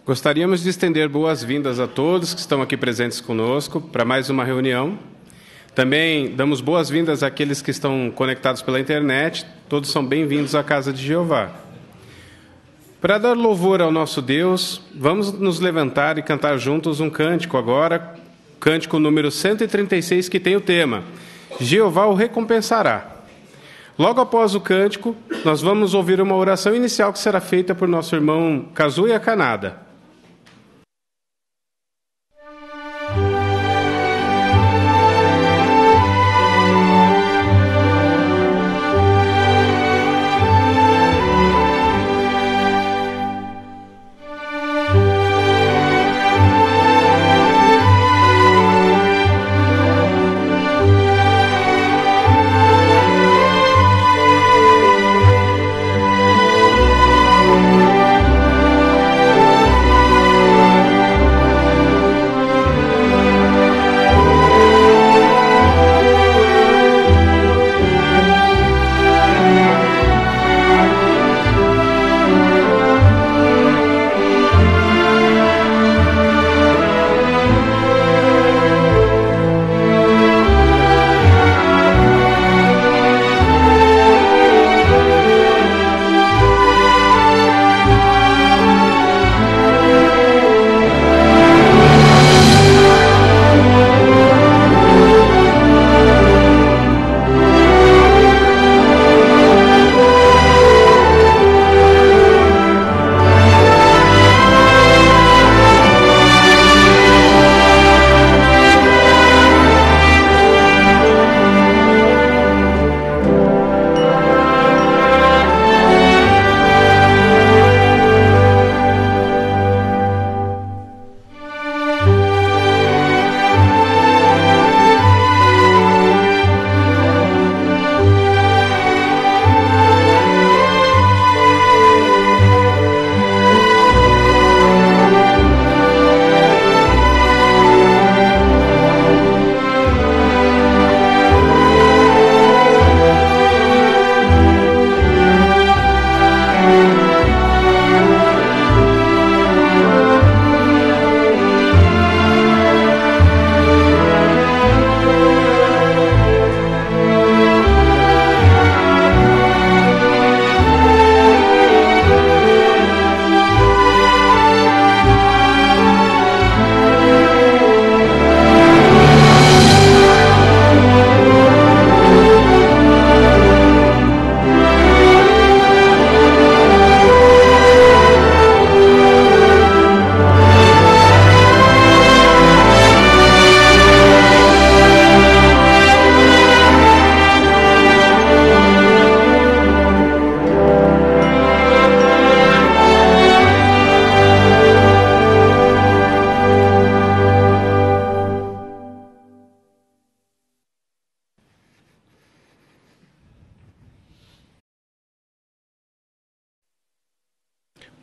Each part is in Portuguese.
Gostaríamos de estender boas-vindas a todos que estão aqui presentes conosco para mais uma reunião. Também damos boas-vindas àqueles que estão conectados pela internet. Todos são bem-vindos à Casa de Jeová. Para dar louvor ao nosso Deus, vamos nos levantar e cantar juntos um cântico agora, cântico número 136, que tem o tema Jeová o recompensará. Logo após o cântico, nós vamos ouvir uma oração inicial que será feita por nosso irmão Kazuya Kanada.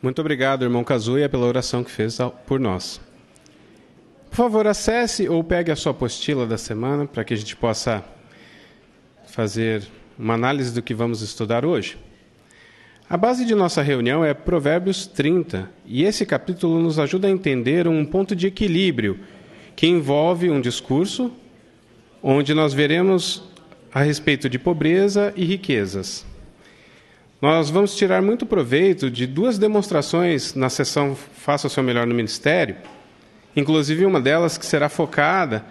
Muito obrigado, irmão Kazuya, pela oração que fez por nós. Por favor, acesse ou pegue a sua apostila da semana para que a gente possa fazer uma análise do que vamos estudar hoje. A base de nossa reunião é Provérbios 30, e esse capítulo nos ajuda a entender um ponto de equilíbrio que envolve um discurso onde nós veremos a respeito de pobreza e riquezas. Nós vamos tirar muito proveito de duas demonstrações na sessão Faça o Seu Melhor no Ministério, inclusive uma delas que será focada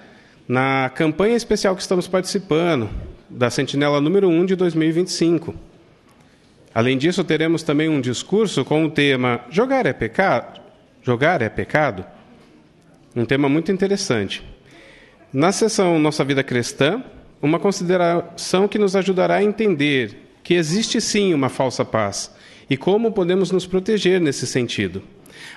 na campanha especial que estamos participando, da Sentinela número 1 de 2025. Além disso, teremos também um discurso com o tema Jogar é pecado? Jogar é pecado? Um tema muito interessante. Na sessão Nossa Vida Cristã, uma consideração que nos ajudará a entender que existe sim uma falsa paz e como podemos nos proteger nesse sentido.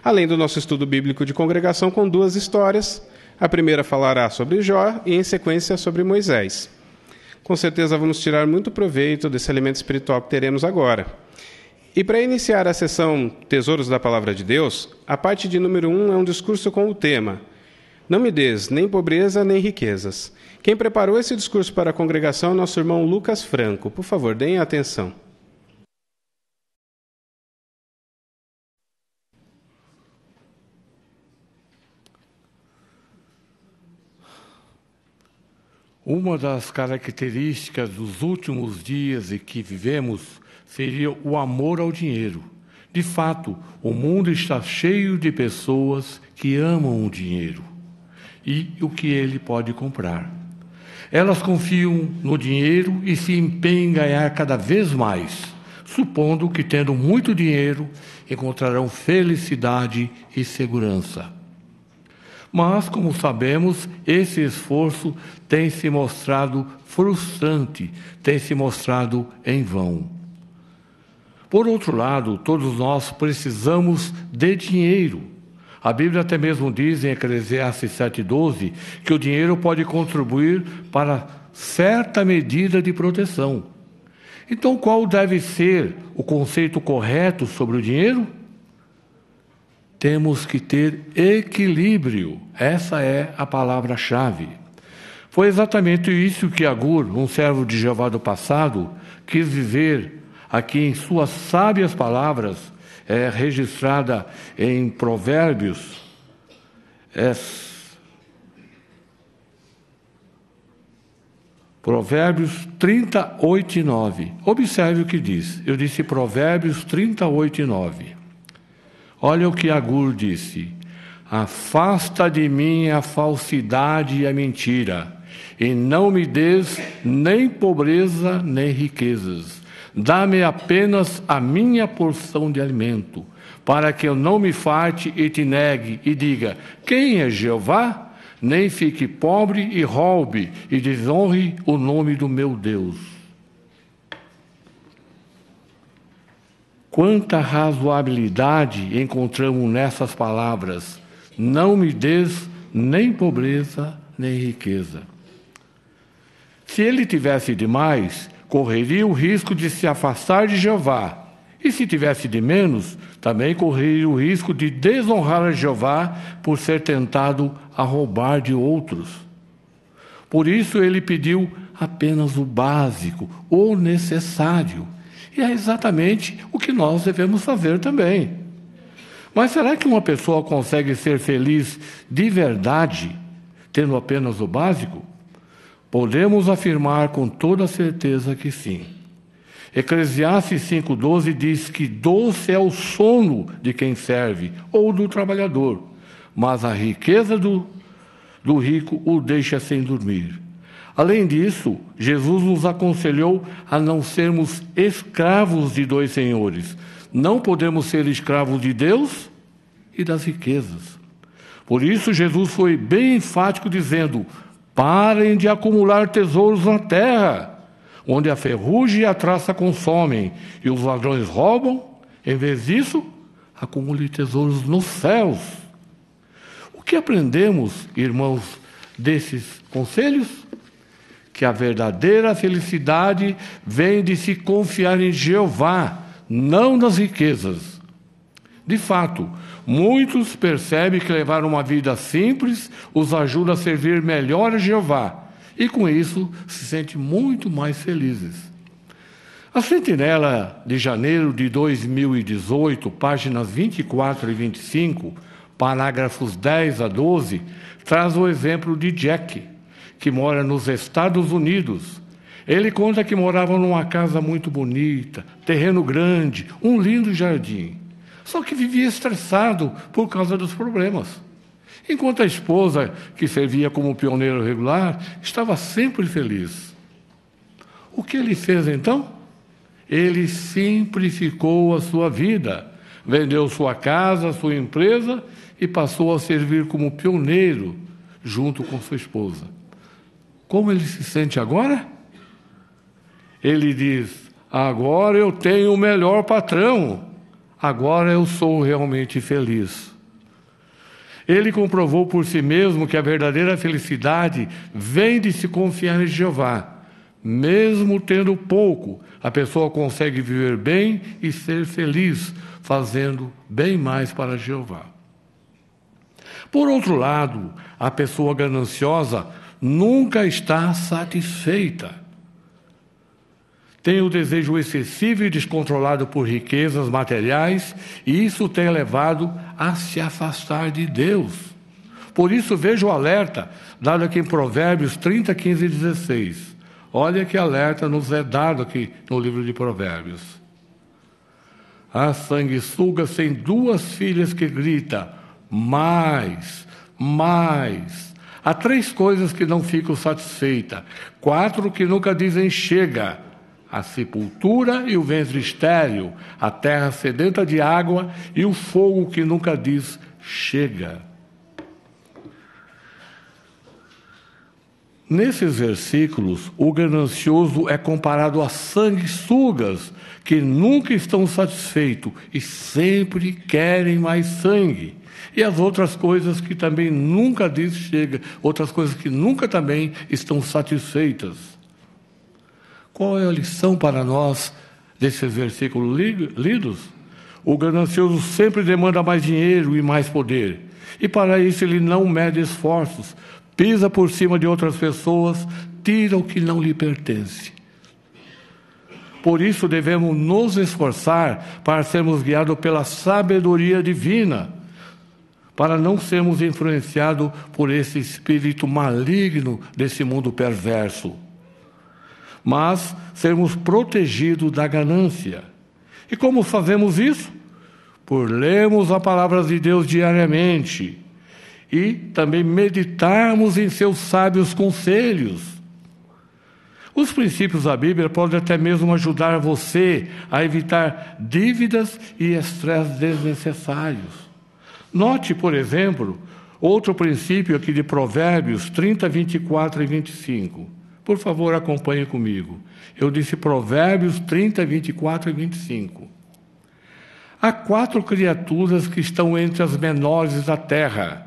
Além do nosso estudo bíblico de congregação com duas histórias, a primeira falará sobre Jó e, em sequência, sobre Moisés. Com certeza vamos tirar muito proveito desse alimento espiritual que teremos agora. E para iniciar a sessão Tesouros da Palavra de Deus, a parte de número 1 é um discurso com o tema Não me des nem pobreza nem riquezas. Quem preparou esse discurso para a congregação é nosso irmão Lucas Franco. Por favor, deem atenção. Uma das características dos últimos dias em que vivemos seria o amor ao dinheiro. De fato, o mundo está cheio de pessoas que amam o dinheiro e o que ele pode comprar. Elas confiam no dinheiro e se empenham em ganhar cada vez mais, supondo que, tendo muito dinheiro, encontrarão felicidade e segurança. Mas, como sabemos, esse esforço tem se mostrado frustrante, tem se mostrado em vão. Por outro lado, todos nós precisamos de dinheiro. A Bíblia até mesmo diz em Eclesiastes 7,12 que o dinheiro pode contribuir para certa medida de proteção. Então, qual deve ser o conceito correto sobre o dinheiro? Temos que ter equilíbrio. Essa é a palavra-chave. Foi exatamente isso que Agur, um servo de Jeová do passado, quis viver aqui em suas sábias palavras, registrada em Provérbios. Provérbios 38:9. Observe o que diz. Eu disse Provérbios 38:9. Olha o que Agur disse: afasta de mim a falsidade e a mentira, e não me des nem pobreza nem riquezas. Dá-me apenas a minha porção de alimento, para que eu não me farte e te negue e diga: quem é Jeová? Nem fique pobre e roube e desonre o nome do meu Deus. Quanta razoabilidade encontramos nessas palavras: não me des nem pobreza nem riqueza. Se ele tivesse demais, correria o risco de se afastar de Jeová. E se tivesse de menos, também correria o risco de desonrar a Jeová por ser tentado a roubar de outros. Por isso ele pediu apenas o básico, o necessário. E é exatamente o que nós devemos fazer também. Mas será que uma pessoa consegue ser feliz de verdade, tendo apenas o básico? Podemos afirmar com toda certeza que sim. Eclesiastes 5,12 diz que doce é o sono de quem serve, ou do trabalhador, mas a riqueza do rico o deixa sem dormir. Além disso, Jesus nos aconselhou a não sermos escravos de dois senhores. Não podemos ser escravos de Deus e das riquezas. Por isso, Jesus foi bem enfático dizendo: parem de acumular tesouros na terra, onde a ferrugem e a traça consomem, e os ladrões roubam. Em vez disso, acumule tesouros nos céus. O que aprendemos, irmãos, desses conselhos? Que a verdadeira felicidade vem de se confiar em Jeová, não nas riquezas. De fato, muitos percebem que levar uma vida simples os ajuda a servir melhor a Jeová, e com isso se sentem muito mais felizes. A Sentinela de janeiro de 2018, páginas 24 e 25, parágrafos 10 a 12, traz o exemplo de Jack, que mora nos Estados Unidos. Ele conta que morava numa casa muito bonita, terreno grande, um lindo jardim. Só que vivia estressado por causa dos problemas. Enquanto a esposa, que servia como pioneiro regular, estava sempre feliz. O que ele fez então? Ele simplificou a sua vida, vendeu sua casa, sua empresa e passou a servir como pioneiro junto com sua esposa. Como ele se sente agora? Ele diz: agora eu tenho o melhor patrão, agora eu sou realmente feliz. Ele comprovou por si mesmo que a verdadeira felicidade vem de se confiar em Jeová. Mesmo tendo pouco, a pessoa consegue viver bem e ser feliz, fazendo bem mais para Jeová. Por outro lado, a pessoa gananciosa nunca está satisfeita. Tem o desejo excessivo e descontrolado por riquezas materiais, e isso tem levado a se afastar de Deus. Por isso, veja o alerta dado aqui em Provérbios 30, 15 e 16. Olha que alerta nos é dado aqui no livro de Provérbios. A sanguessuga tem 2 filhas que grita, mais, mais. Há 3 coisas que não ficam satisfeitas, 4 que nunca dizem chega. A sepultura e o ventre estéril, a terra sedenta de água e o fogo que nunca diz chega. Nesses versículos, o ganancioso é comparado a sanguessugas que nunca estão satisfeitos e sempre querem mais sangue. E as outras coisas que também nunca diz chega, outras coisas que nunca também estão satisfeitas. Qual é a lição para nós desses versículos lidos? O ganancioso sempre demanda mais dinheiro e mais poder. E para isso ele não mede esforços, pisa por cima de outras pessoas, tira o que não lhe pertence. Por isso devemos nos esforçar para sermos guiados pela sabedoria divina, para não sermos influenciados por esse espírito maligno desse mundo perverso, mas sermos protegidos da ganância. E como fazemos isso? Por lermos a palavra de Deus diariamente e também meditarmos em seus sábios conselhos. Os princípios da Bíblia podem até mesmo ajudar você a evitar dívidas e estresse desnecessários. Note, por exemplo, outro princípio aqui de Provérbios 30, 24 e 25. Por favor, acompanhe comigo. Eu disse Provérbios 30, 24 e 25. Há 4 criaturas que estão entre as menores da terra,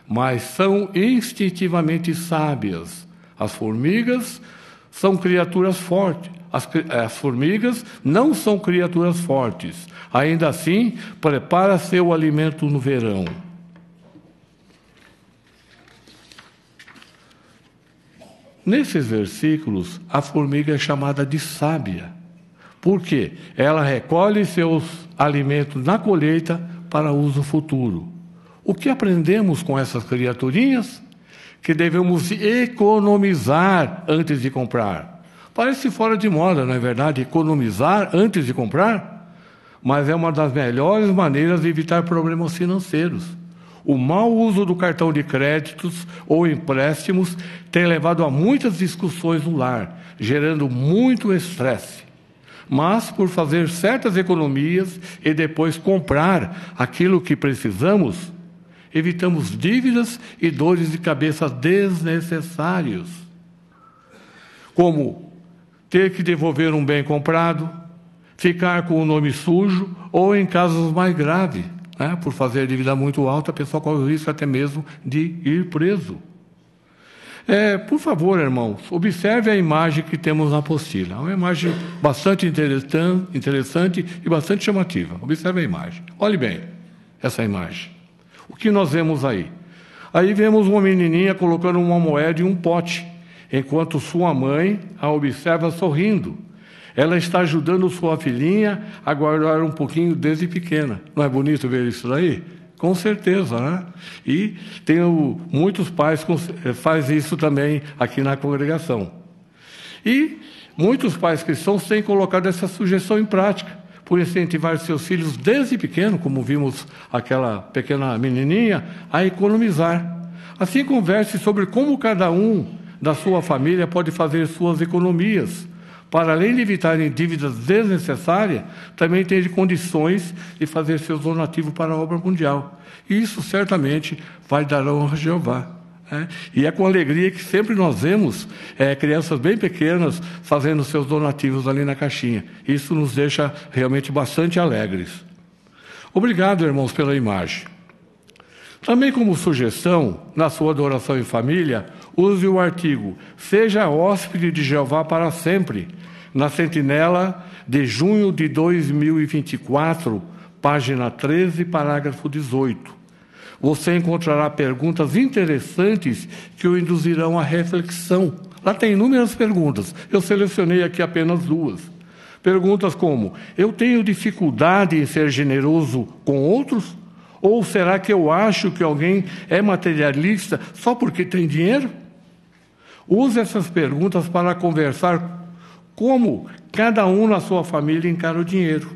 mas são instintivamente sábias. As formigas são criaturas fortes. As formigas não são criaturas fortes. Ainda assim, prepara seu alimento no verão. Nesses versículos, a formiga é chamada de sábia. Por quê? Ela recolhe seus alimentos na colheita para uso futuro. O que aprendemos com essas criaturinhas? Que devemos economizar antes de comprar. Parece fora de moda, não é verdade? Economizar antes de comprar? Mas é uma das melhores maneiras de evitar problemas financeiros. O mau uso do cartão de créditos ou empréstimos tem levado a muitas discussões no lar, gerando muito estresse. Mas, por fazer certas economias e depois comprar aquilo que precisamos, evitamos dívidas e dores de cabeça desnecessários, como ter que devolver um bem comprado, ficar com o nome sujo ou, em casos mais graves, por fazer dívida muito alta, a pessoa corre o risco até mesmo de ir preso. Por favor, irmãos, observe a imagem que temos na apostila. É uma imagem bastante interessante e bastante chamativa. Observe a imagem. Olhe bem essa imagem. O que nós vemos aí? Aí vemos uma menininha colocando uma moeda em um pote, enquanto sua mãe a observa sorrindo. Ela está ajudando sua filhinha a guardar um pouquinho desde pequena. Não é bonito ver isso daí? Com certeza, né? E muitos pais fazem isso também aqui na congregação. E muitos pais cristãos têm colocado essa sugestão em prática, por incentivar seus filhos desde pequeno, como vimos aquela pequena menininha, a economizar. Assim, converse sobre como cada um da sua família pode fazer suas economias, para além de evitarem dívidas desnecessárias, também ter condições de fazer seus donativos para a obra mundial. E isso certamente vai dar honra a Jeová. E é com alegria que sempre nós vemos crianças bem pequenas fazendo seus donativos ali na caixinha. Isso nos deixa realmente bastante alegres. Obrigado, irmãos, pela imagem. Também como sugestão, na sua adoração em família, use o artigo Seja hóspede de Jeová para sempre, na Sentinela de junho de 2024, página 13, parágrafo 18. Você encontrará perguntas interessantes que o induzirão à reflexão. Lá tem inúmeras perguntas, eu selecionei aqui apenas 2. Perguntas como: eu tenho dificuldade em ser generoso com outros? Ou será que eu acho que alguém é materialista só porque tem dinheiro? Use essas perguntas para conversar como cada um na sua família encara o dinheiro.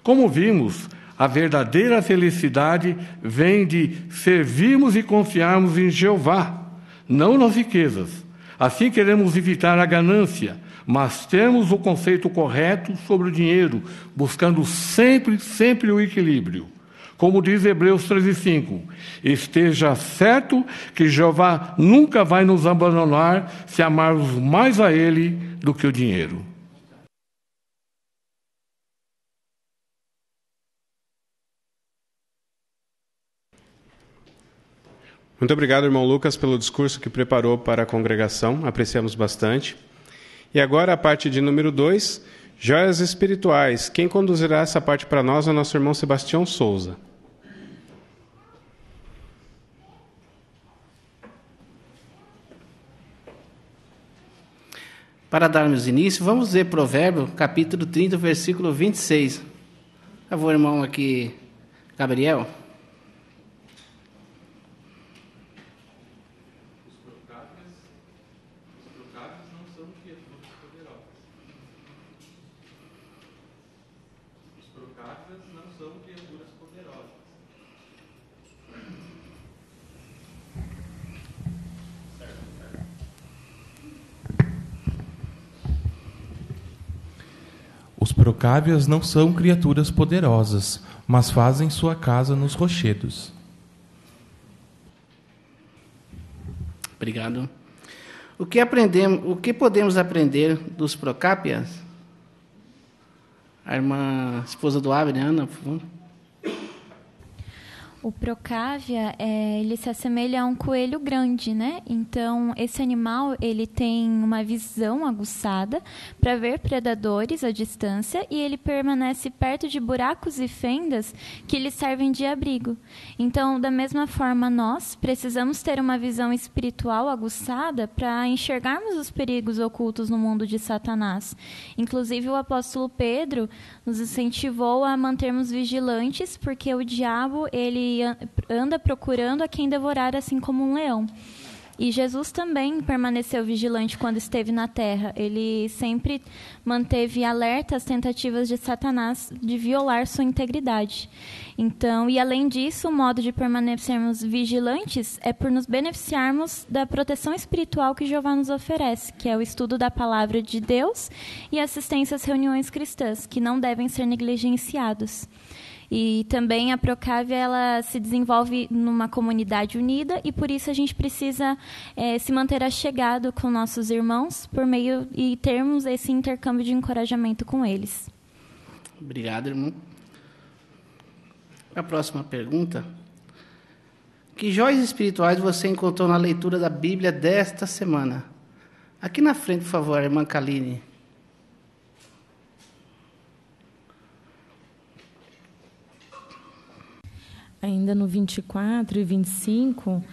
Como vimos, a verdadeira felicidade vem de servirmos e confiarmos em Jeová, não nas riquezas. Assim queremos evitar a ganância, mas termos o conceito correto sobre o dinheiro, buscando sempre o equilíbrio. Como diz Hebreus 13:5, esteja certo que Jeová nunca vai nos abandonar se amarmos mais a Ele do que o dinheiro. Muito obrigado, irmão Lucas, pelo discurso que preparou para a congregação. Apreciamos bastante. E agora a parte de número 2, joias espirituais. Quem conduzirá essa parte para nós é o nosso irmão Sebastião Souza. Para darmos início, vamos ler Provérbio, capítulo 30, versículo 26. Por favor, irmão aqui, Gabriel. Os procávios não são criaturas poderosas, mas fazem sua casa nos rochedos. Obrigado. O que podemos aprender dos procápias? A irmã esposa do Abner, Ana, por favor. O Procávia, ele se assemelha a um coelho grande, né? Então, esse animal, ele tem uma visão aguçada para ver predadores à distância e ele permanece perto de buracos e fendas que lhe servem de abrigo. Então, da mesma forma, nós precisamos ter uma visão espiritual aguçada para enxergarmos os perigos ocultos no mundo de Satanás. Inclusive, o apóstolo Pedro nos incentivou a mantermos vigilantes, porque o diabo, ele anda procurando a quem devorar, assim como um leão. E Jesus também permaneceu vigilante quando esteve na terra. Ele sempre manteve alerta às tentativas de Satanás de violar sua integridade. Então, e além disso, o modo de permanecermos vigilantes é por nos beneficiarmos da proteção espiritual que Jeová nos oferece, que é o estudo da palavra de Deus e assistência às reuniões cristãs, que não devem ser negligenciados. E também a Procávia, ela se desenvolve numa comunidade unida e por isso a gente precisa se manter achegado com nossos irmãos por meio e termos esse intercâmbio de encorajamento com eles. Obrigado, irmão. A próxima pergunta. Que joias espirituais você encontrou na leitura da Bíblia desta semana? Aqui na frente, por favor, irmã Kaline. Ainda no 24 e 25,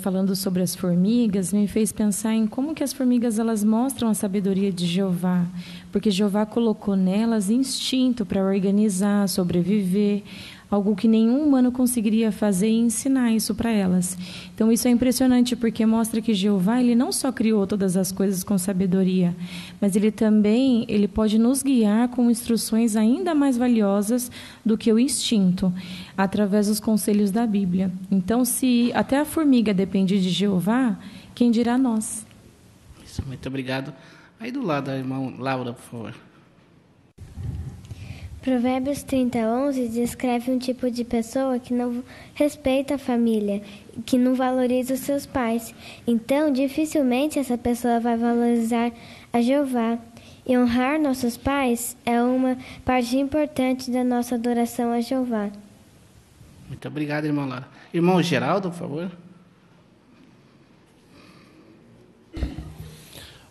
falando sobre as formigas, me fez pensar em como que as formigas elas mostram a sabedoria de Jeová, porque Jeová colocou nelas instinto para organizar, sobreviver, algo que nenhum humano conseguiria fazer e ensinar isso para elas. Então isso é impressionante porque mostra que Jeová ele não só criou todas as coisas com sabedoria, mas ele também pode nos guiar com instruções ainda mais valiosas do que o instinto, através dos conselhos da Bíblia. Então, se até a formiga depende de Jeová, quem dirá nós? Isso, muito obrigado. Aí do lado, a irmã Laura, por favor. Provérbios 30:11 descreve um tipo de pessoa que não respeita a família, que não valoriza os seus pais. Então, dificilmente essa pessoa vai valorizar a Jeová. E honrar nossos pais é uma parte importante da nossa adoração a Jeová. Muito obrigado, irmã Laura. Irmão Geraldo, por favor.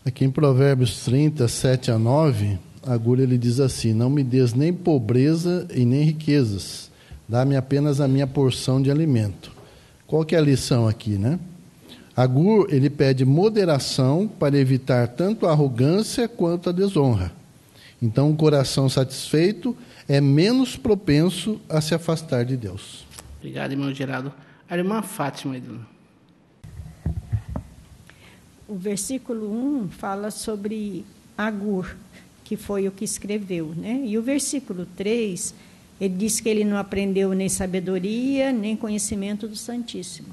Aqui em Provérbios 30, 7-9, Agulha ele diz assim: não me des nem pobreza e nem riquezas, dá-me apenas a minha porção de alimento. Qual que é a lição aqui, né? Agur, ele pede moderação para evitar tanto a arrogância quanto a desonra. Então, um coração satisfeito é menos propenso a se afastar de Deus. Obrigado, irmão Geraldo. A irmã Fátima. O versículo 1 fala sobre Agur, que foi o que escreveu, né? E o versículo 3, ele diz que ele não aprendeu nem sabedoria, nem conhecimento do Santíssimo.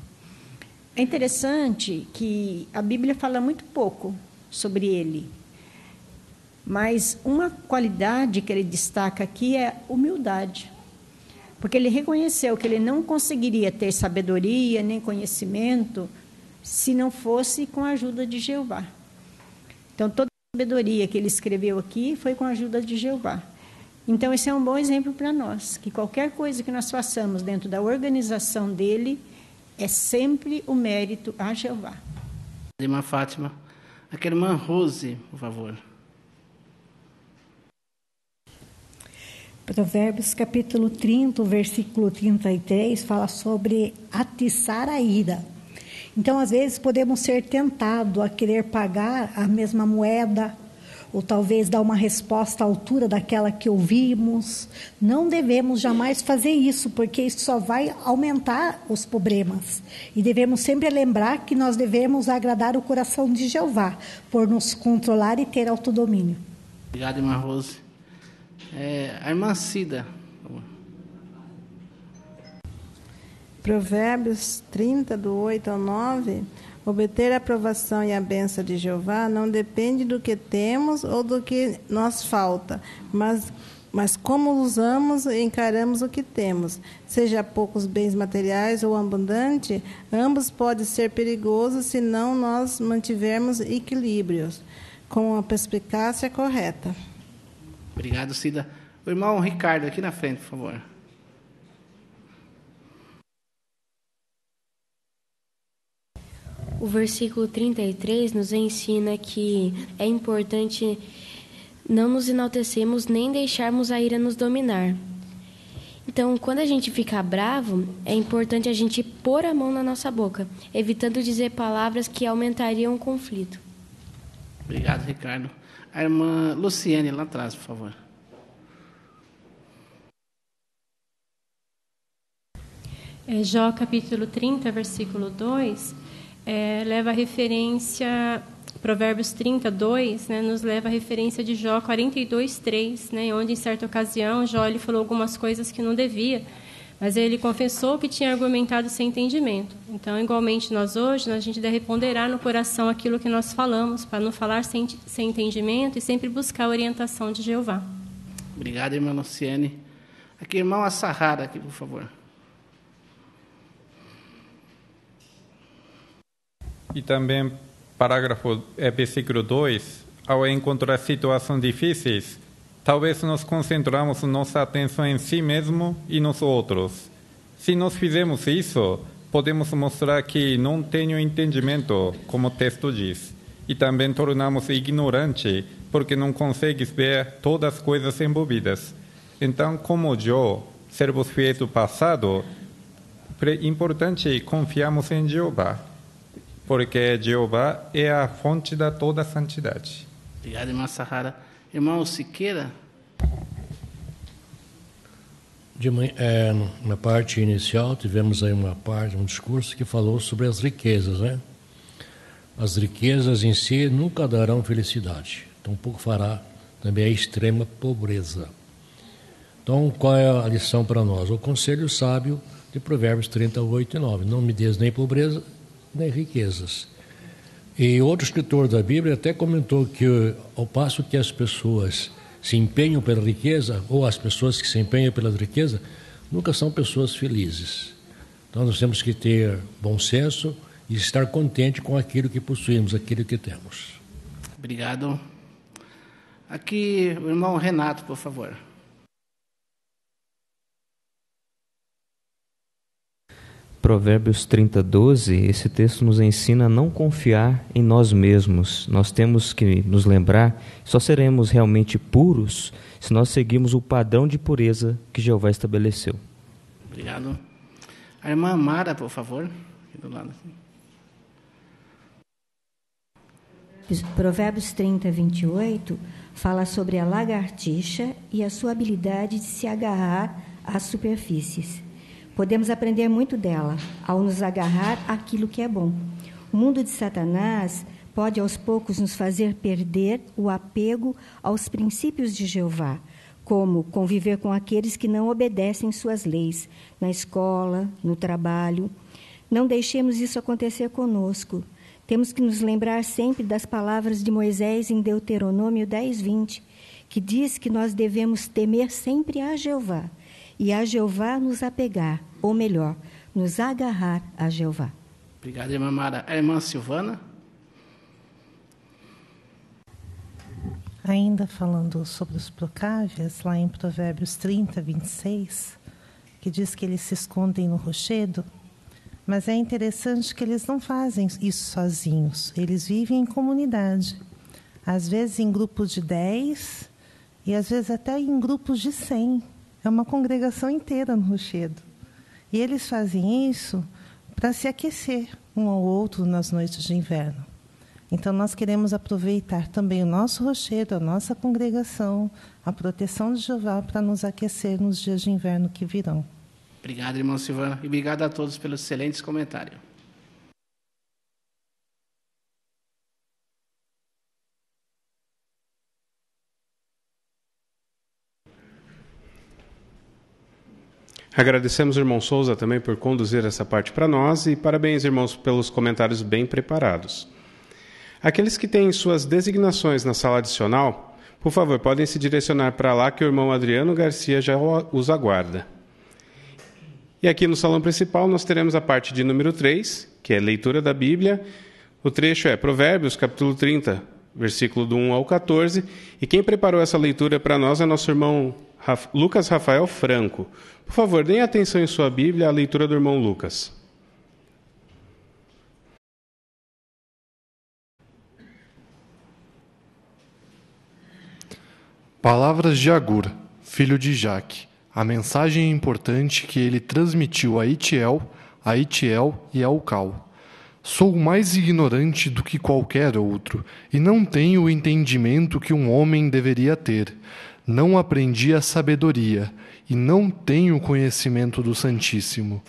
É interessante que a Bíblia fala muito pouco sobre ele, mas uma qualidade que ele destaca aqui é humildade, porque ele reconheceu que ele não conseguiria ter sabedoria nem conhecimento se não fosse com a ajuda de Jeová. Então, toda a sabedoria que ele escreveu aqui foi com a ajuda de Jeová. Então, esse é um bom exemplo para nós, que qualquer coisa que nós façamos dentro da organização dele é sempre o mérito a Jeová. Irmã Fátima. Aqui, irmã Rose, por favor. Provérbios capítulo 30, versículo 33, fala sobre atiçar a ira. Então, às vezes, podemos ser tentados a querer pagar a mesma moeda, ou talvez dar uma resposta à altura daquela que ouvimos. Não devemos jamais fazer isso, porque isso só vai aumentar os problemas. E devemos sempre lembrar que nós devemos agradar o coração de Jeová, por nos controlar e ter autodomínio. Obrigado, irmã Rose. A irmã Cida. Provérbios 30, do 8 ao 9, obter a aprovação e a bênção de Jeová não depende do que temos ou do que nos falta, mas como usamos e encaramos o que temos. Seja poucos bens materiais ou abundante, ambos podem ser perigosos se não nós mantivermos equilíbrios, com a perspicácia correta. Obrigado, Cida. O irmão Ricardo, aqui na frente, por favor. O versículo 33 nos ensina que é importante não nos enaltecermos nem deixarmos a ira nos dominar. Então, quando a gente ficar bravo, é importante a gente pôr a mão na nossa boca, evitando dizer palavras que aumentariam o conflito. Obrigado, Ricardo. A irmã Luciane, lá atrás, por favor. Jó, capítulo 30, versículo 2, leva a referência, Provérbios 32, né, nos leva a referência de Jó 42, 3, né, onde, em certa ocasião, Jó ele falou algumas coisas que não devia, mas ele confessou que tinha argumentado sem entendimento. Então, igualmente, nós hoje, a gente deve ponderar no coração aquilo que nós falamos, para não falar sem entendimento e sempre buscar a orientação de Jeová. Obrigado, irmã Luciane. Aqui, irmão Assahara, aqui, por favor. E também, versículo 2, ao encontrar situações difíceis, talvez nos concentramos nossa atenção em si mesmo e nos outros. Se nós fizermos isso, podemos mostrar que não tenho entendimento, como o texto diz. E também tornamos ignorante, porque não consegues ver todas as coisas envolvidas. Então, como Jó, servos fiéis do passado, é importante confiarmos em Jeová, porque Jeová é a fonte de toda a santidade. Obrigado, irmã Sahara. Irmão Siqueira. Na parte inicial, tivemos aí um discurso que falou sobre as riquezas, né? As riquezas em si nunca darão felicidade, tampouco fará também a extrema pobreza. Então, qual é a lição para nós? O conselho sábio de Provérbios 38 e 9. Não me des nem pobreza, nem riquezas. E outro escritor da Bíblia até comentou que, ao passo que as pessoas se empenham pela riqueza, ou as pessoas que se empenham pela riqueza, nunca são pessoas felizes. Então, nós temos que ter bom senso e estar contente com aquilo que possuímos, aquilo que temos. Obrigado. Aqui, o irmão Renato, por favor. Provérbios 30, 12, esse texto nos ensina a não confiar em nós mesmos. Nós temos que nos lembrar que só seremos realmente puros se nós seguirmos o padrão de pureza que Jeová estabeleceu. Obrigado. A irmã Mara, por favor, aqui do lado. Provérbios 30, 28, fala sobre a lagartixa e a sua habilidade de se agarrar às superfícies. Podemos aprender muito dela ao nos agarrar àquilo que é bom. O mundo de Satanás pode aos poucos nos fazer perder o apego aos princípios de Jeová, como conviver com aqueles que não obedecem suas leis, na escola, no trabalho. Não deixemos isso acontecer conosco. Temos que nos lembrar sempre das palavras de Moisés em Deuteronômio 10:20, que diz que nós devemos temer sempre a Jeová, e a Jeová nos apegar, ou melhor, nos agarrar a Jeová. Obrigado, irmã Mara. A irmã Silvana? Ainda falando sobre os procávias, lá em Provérbios 30:26, que diz que eles se escondem no rochedo, mas é interessante que eles não fazem isso sozinhos, eles vivem em comunidade, às vezes em grupos de 10 e às vezes até em grupos de 100, é uma congregação inteira no rochedo. E eles fazem isso para se aquecer um ao outro nas noites de inverno. Então, nós queremos aproveitar também o nosso rochedo, a nossa congregação, a proteção de Jeová para nos aquecer nos dias de inverno que virão. Obrigado, irmão Silvana. E obrigado a todos pelos excelentes comentários. Agradecemos ao irmão Souza também por conduzir essa parte para nós e parabéns, irmãos, pelos comentários bem preparados. Aqueles que têm suas designações na sala adicional, por favor, podem se direcionar para lá que o irmão Adriano Garcia já os aguarda. E aqui no salão principal nós teremos a parte de número 3, que é leitura da Bíblia. O trecho é Provérbios, capítulo 30, versículo do 1 ao 14. E quem preparou essa leitura para nós é nosso irmão Lucas Rafael Franco. Por favor, deem atenção em sua Bíblia à leitura do irmão Lucas. Palavras de Agur, filho de Jaque. A mensagem importante que ele transmitiu a Itiel e a Ucal. Sou mais ignorante do que qualquer outro, e não tenho o entendimento que um homem deveria ter. Não aprendi a sabedoria, e não tenho conhecimento do Santíssimo.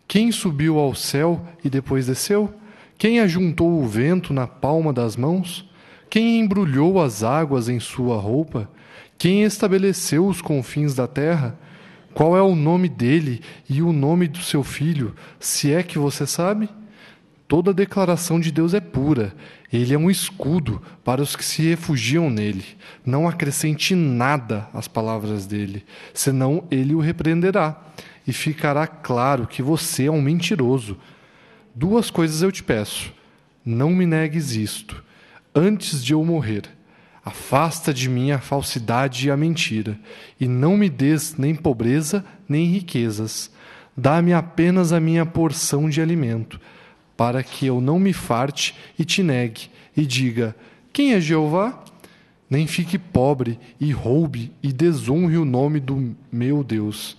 Quem subiu ao céu e depois desceu? Quem ajuntou o vento na palma das mãos? Quem embrulhou as águas em sua roupa? Quem estabeleceu os confins da terra? Qual é o nome dele e o nome do seu filho, se é que você sabe? Toda a declaração de Deus é pura. Ele é um escudo para os que se refugiam nele. Não acrescente nada às palavras dele, senão ele o repreenderá, e ficará claro que você é um mentiroso. 2 coisas eu te peço. Não me negues isto, antes de eu morrer. Afasta de mim a falsidade e a mentira, e não me des nem pobreza, nem riquezas. Dá-me apenas a minha porção de alimento, para que eu não me farte e te negue, e diga, quem é Jeová? Nem fique pobre, e roube, e desonre o nome do meu Deus.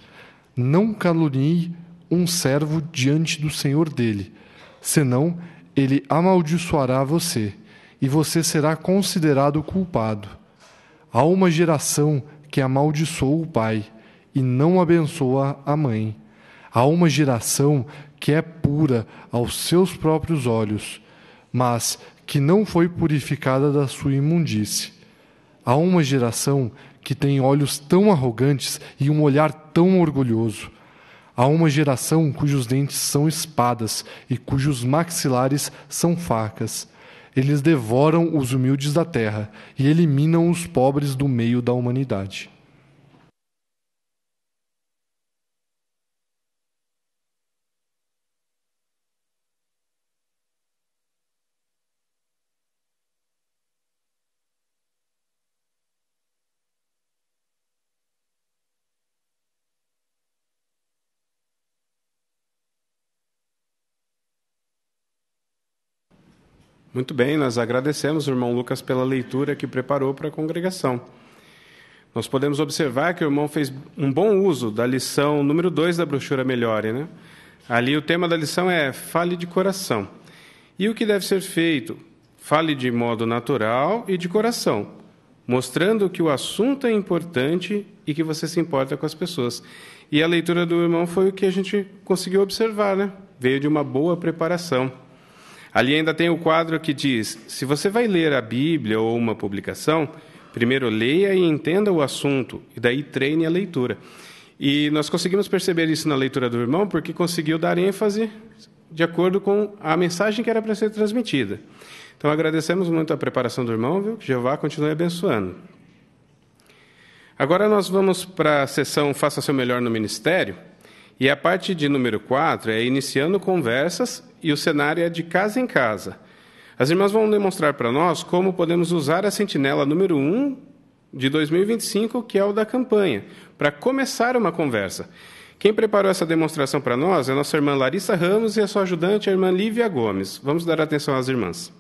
Não calunie um servo diante do Senhor dele, senão ele amaldiçoará você, e você será considerado culpado. Há uma geração que amaldiçoa o pai e não abençoa a mãe. Há uma geração que é pura aos seus próprios olhos, mas que não foi purificada da sua imundície. Há uma geração que tem olhos tão arrogantes e um olhar tão orgulhoso. Há uma geração cujos dentes são espadas e cujos maxilares são facas. Eles devoram os humildes da terra e eliminam os pobres do meio da humanidade. Muito bem, nós agradecemos ao irmão Lucas pela leitura que preparou para a congregação. Nós podemos observar que o irmão fez um bom uso da lição número 2 da brochura Melhore, né? Ali o tema da lição é fale de coração. E o que deve ser feito? Fale de modo natural e de coração. mostrando que o assunto é importante e que você se importa com as pessoas. E a leitura do irmão foi o que a gente conseguiu observar, né? Veio de uma boa preparação. Ali ainda tem o quadro que diz: se você vai ler a Bíblia ou uma publicação, primeiro leia e entenda o assunto, e daí treine a leitura. E nós conseguimos perceber isso na leitura do irmão, porque conseguiu dar ênfase de acordo com a mensagem que era para ser transmitida. Então, agradecemos muito a preparação do irmão, viu? Que Jeová continue abençoando. Agora nós vamos para a sessão Faça Seu Melhor no Ministério, e a parte de número 4 é iniciando conversas, e o cenário é de casa em casa. As irmãs vão demonstrar para nós como podemos usar a sentinela número 1 de 2025, que é o da campanha, para começar uma conversa. Quem preparou essa demonstração para nós é a nossa irmã Larissa Ramos e a sua ajudante, a irmã Lívia Gomes. Vamos dar atenção às irmãs.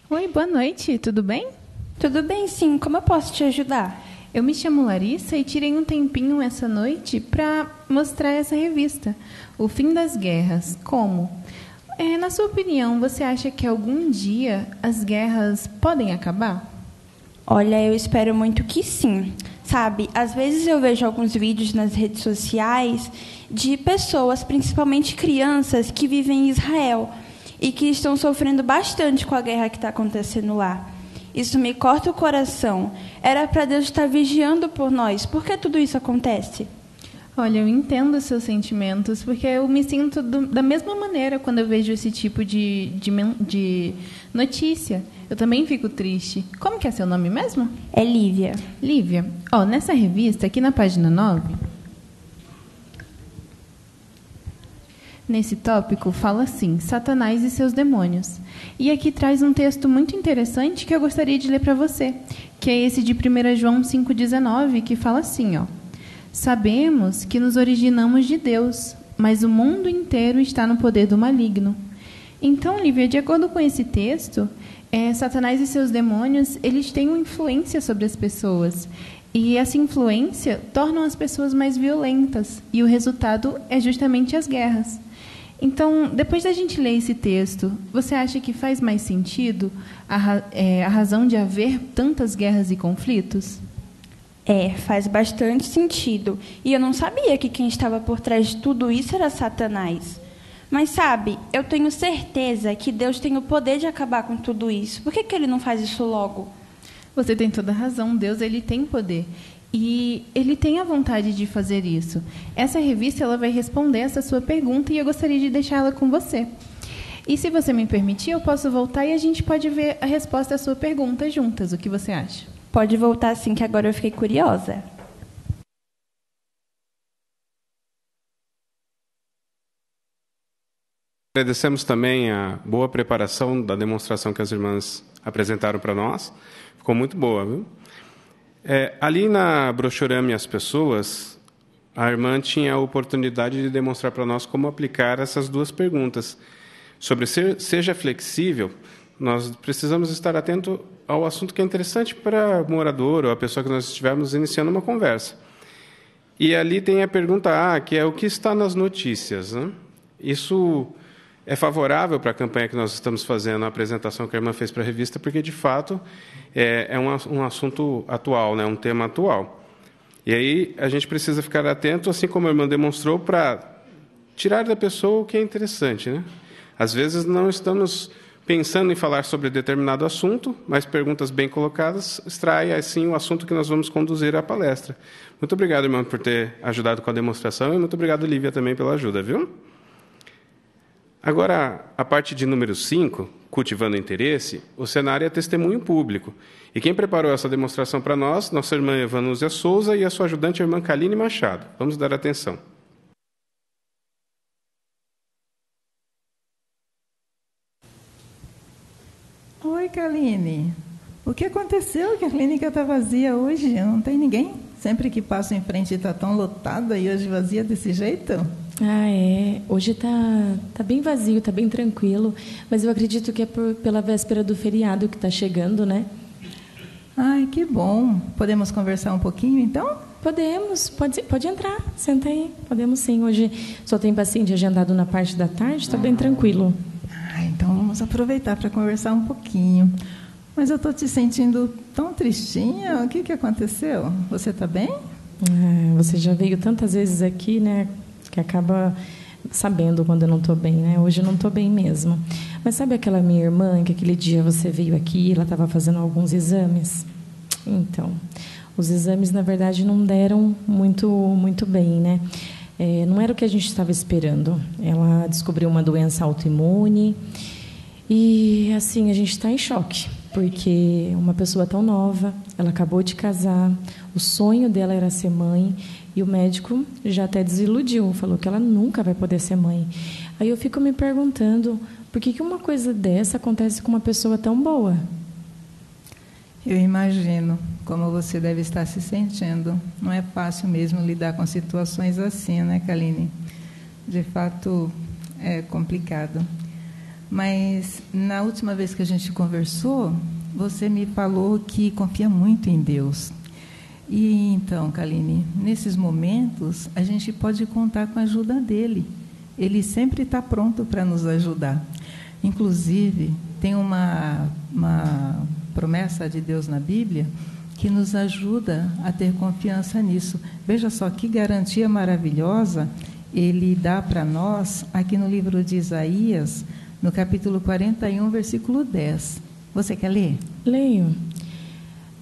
Oi, boa noite, tudo bem? Tudo bem, sim. Como eu posso te ajudar? Eu me chamo Larissa e tirei um tempinho essa noite para mostrar essa revista, O Fim das Guerras. Como? Na sua opinião, você acha que algum dia as guerras podem acabar? Olha, eu espero muito que sim. Sabe, às vezes eu vejo alguns vídeos nas redes sociais de pessoas, principalmente crianças, que vivem em Israel e que estão sofrendo bastante com a guerra que está acontecendo lá. Isso me corta o coração. Era para Deus estar vigiando por nós. Por que tudo isso acontece? Olha, eu entendo os seus sentimentos, porque eu me sinto da mesma maneira quando eu vejo esse tipo de notícia. Eu também fico triste. Como que é seu nome mesmo? É Lívia. Lívia, nessa revista, aqui na página 9, nesse tópico, fala assim: Satanás e seus demônios. E aqui traz um texto muito interessante que eu gostaria de ler para você, que é esse de 1 João 5,19, que fala assim, Sabemos que nos originamos de Deus, mas o mundo inteiro está no poder do maligno. Então, Lívia, de acordo com esse texto, Satanás e seus demônios, eles têm uma influência sobre as pessoas. E essa influência torna as pessoas mais violentas. E o resultado é justamente as guerras. Então, depois da gente ler esse texto, você acha que faz mais sentido a razão de haver tantas guerras e conflitos? Faz bastante sentido. E eu não sabia que quem estava por trás de tudo isso era Satanás. Mas, sabe, eu tenho certeza que Deus tem o poder de acabar com tudo isso. Por que ele não faz isso logo? Você tem toda a razão. Deus, ele tem poder. E ele tem a vontade de fazer isso. Essa revista ela vai responder essa sua pergunta e eu gostaria de deixá-la com você. E se você me permitir, eu posso voltar e a gente pode ver a resposta à sua pergunta juntas. O que você acha? Pode voltar sim, que agora eu fiquei curiosa. Agradecemos também a boa preparação da demonstração que as irmãs apresentaram para nós. Ficou muito boa, viu? Ali na brochura Ame as Pessoas, a irmã tinha a oportunidade de demonstrar para nós como aplicar essas duas perguntas. Sobre seja flexível, nós precisamos estar atento ao assunto que é interessante para o morador ou a pessoa que nós estivermos iniciando uma conversa. E ali tem a pergunta A, que é o que está nas notícias, né? Isso é favorável para a campanha que nós estamos fazendo, a apresentação que a irmã fez para a revista, porque, de fato, é um assunto atual, né? Um tema atual. E aí a gente precisa ficar atento, assim como a irmã demonstrou, para tirar da pessoa o que é interessante, né? Às vezes não estamos pensando em falar sobre determinado assunto, mas perguntas bem colocadas extraem, assim, o assunto que nós vamos conduzir à palestra. Muito obrigado, irmã, por ter ajudado com a demonstração e muito obrigado, Lívia, também pela ajuda, viu? Agora, a parte de número 5, cultivando interesse, o cenário é testemunho público. E quem preparou essa demonstração para nós, nossa irmã Evanúzia Souza e a sua ajudante, a irmã Kaline Machado. Vamos dar atenção. Oi, Kaline. O que aconteceu que a clínica está vazia hoje? Não tem ninguém? Sempre que passo em frente está tão lotada e hoje vazia desse jeito? Hoje está bem vazio, está bem tranquilo, mas eu acredito que é pela véspera do feriado que está chegando, né? Ai, que bom. Podemos conversar um pouquinho, então? Podemos, pode entrar, senta aí. Podemos sim, hoje só tem paciente agendado na parte da tarde, está bem tranquilo. Então vamos aproveitar para conversar um pouquinho. Mas eu estou te sentindo tão tristinha. O que aconteceu? Você está bem? Você já veio tantas vezes aqui, né? Que acaba sabendo quando eu não estou bem, né? Hoje eu não estou bem mesmo. Mas sabe aquela minha irmã que aquele dia você veio aqui, ela estava fazendo alguns exames? Então, os exames, na verdade, não deram muito bem, né? Não era o que a gente estava esperando. Ela descobriu uma doença autoimune e, assim, a gente está em choque, porque uma pessoa tão nova, ela acabou de casar, o sonho dela era ser mãe e o médico já até desiludiu, falou que ela nunca vai poder ser mãe. Aí eu fico me perguntando por que uma coisa dessa acontece com uma pessoa tão boa? Eu imagino como você deve estar se sentindo. Não é fácil mesmo lidar com situações assim, né, Kaline? De fato, é complicado. Mas, na última vez que a gente conversou, você me falou que confia muito em Deus. E, então, Kaline, nesses momentos, a gente pode contar com a ajuda dele. Ele sempre está pronto para nos ajudar. Inclusive, tem uma promessa de Deus na Bíblia que nos ajuda a ter confiança nisso. Veja só que garantia maravilhosa ele dá para nós aqui no livro de Isaías, no capítulo 41, versículo 10. Você quer ler? Leio.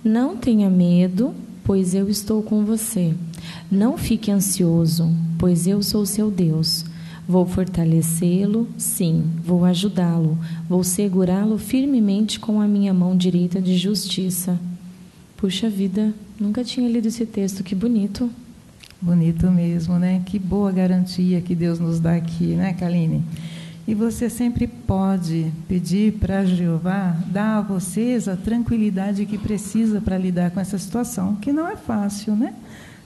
Não tenha medo, pois eu estou com você. Não fique ansioso, pois eu sou seu Deus. Vou fortalecê-lo, sim, vou ajudá-lo. Vou segurá-lo firmemente com a minha mão direita de justiça. Puxa vida, nunca tinha lido esse texto, que bonito. Bonito mesmo, né? Que boa garantia que Deus nos dá aqui, né, Kaline? E você sempre pode pedir para Jeová dar a vocês a tranquilidade que precisa para lidar com essa situação, que não é fácil, né?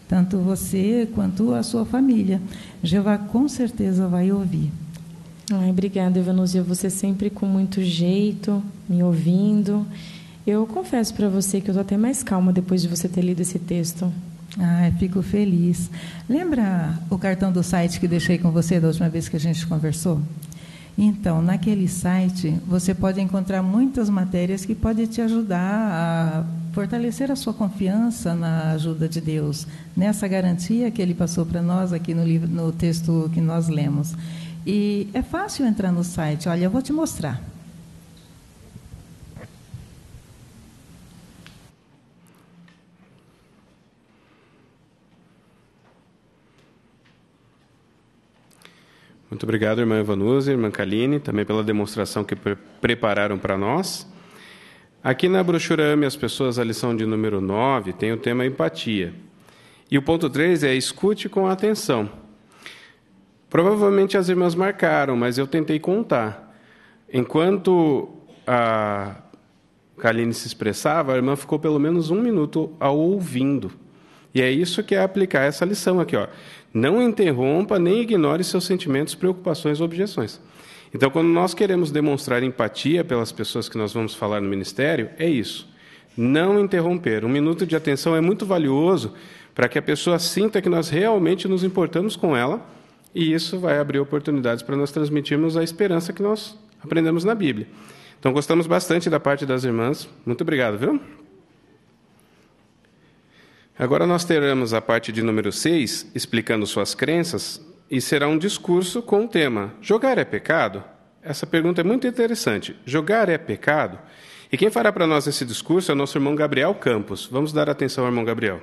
Tanto você quanto a sua família. Jeová com certeza vai ouvir. Ai, obrigada, Evanúzia. Você sempre com muito jeito, me ouvindo. Eu confesso para você que eu estou até mais calma depois de você ter lido esse texto. Ai, fico feliz. Lembra o cartão do site que deixei com você da última vez que a gente conversou? Então, naquele site, você pode encontrar muitas matérias que podem te ajudar a fortalecer a sua confiança na ajuda de Deus, nessa garantia que Ele passou para nós aqui no livro, no texto que nós lemos. E é fácil entrar no site. Olha, eu vou te mostrar. Muito obrigado, irmã Evanúzia, irmã Kaline, também pela demonstração que prepararam para nós. Aqui na brochura Ame as Pessoas, a lição de número 9, tem o tema empatia. E o ponto 3 é escute com atenção. Provavelmente as irmãs marcaram, mas eu tentei contar. Enquanto a Kaline se expressava, a irmã ficou pelo menos 1 minuto ouvindo. E é isso que é aplicar essa lição aqui, ó. Não interrompa nem ignore seus sentimentos, preocupações ou objeções. Então, quando nós queremos demonstrar empatia pelas pessoas que nós vamos falar no ministério, é isso. Não interromper. 1 minuto de atenção é muito valioso para que a pessoa sinta que nós realmente nos importamos com ela, e isso vai abrir oportunidades para nós transmitirmos a esperança que nós aprendemos na Bíblia. Então, gostamos bastante da parte das irmãs. Muito obrigado, viu? Agora nós teremos a parte de número 6, explicando suas crenças, e será um discurso com o tema Jogar é pecado? Essa pergunta é muito interessante. Jogar é pecado? E quem fará para nós esse discurso é o nosso irmão Gabriel Campos. Vamos dar atenção ao irmão Gabriel.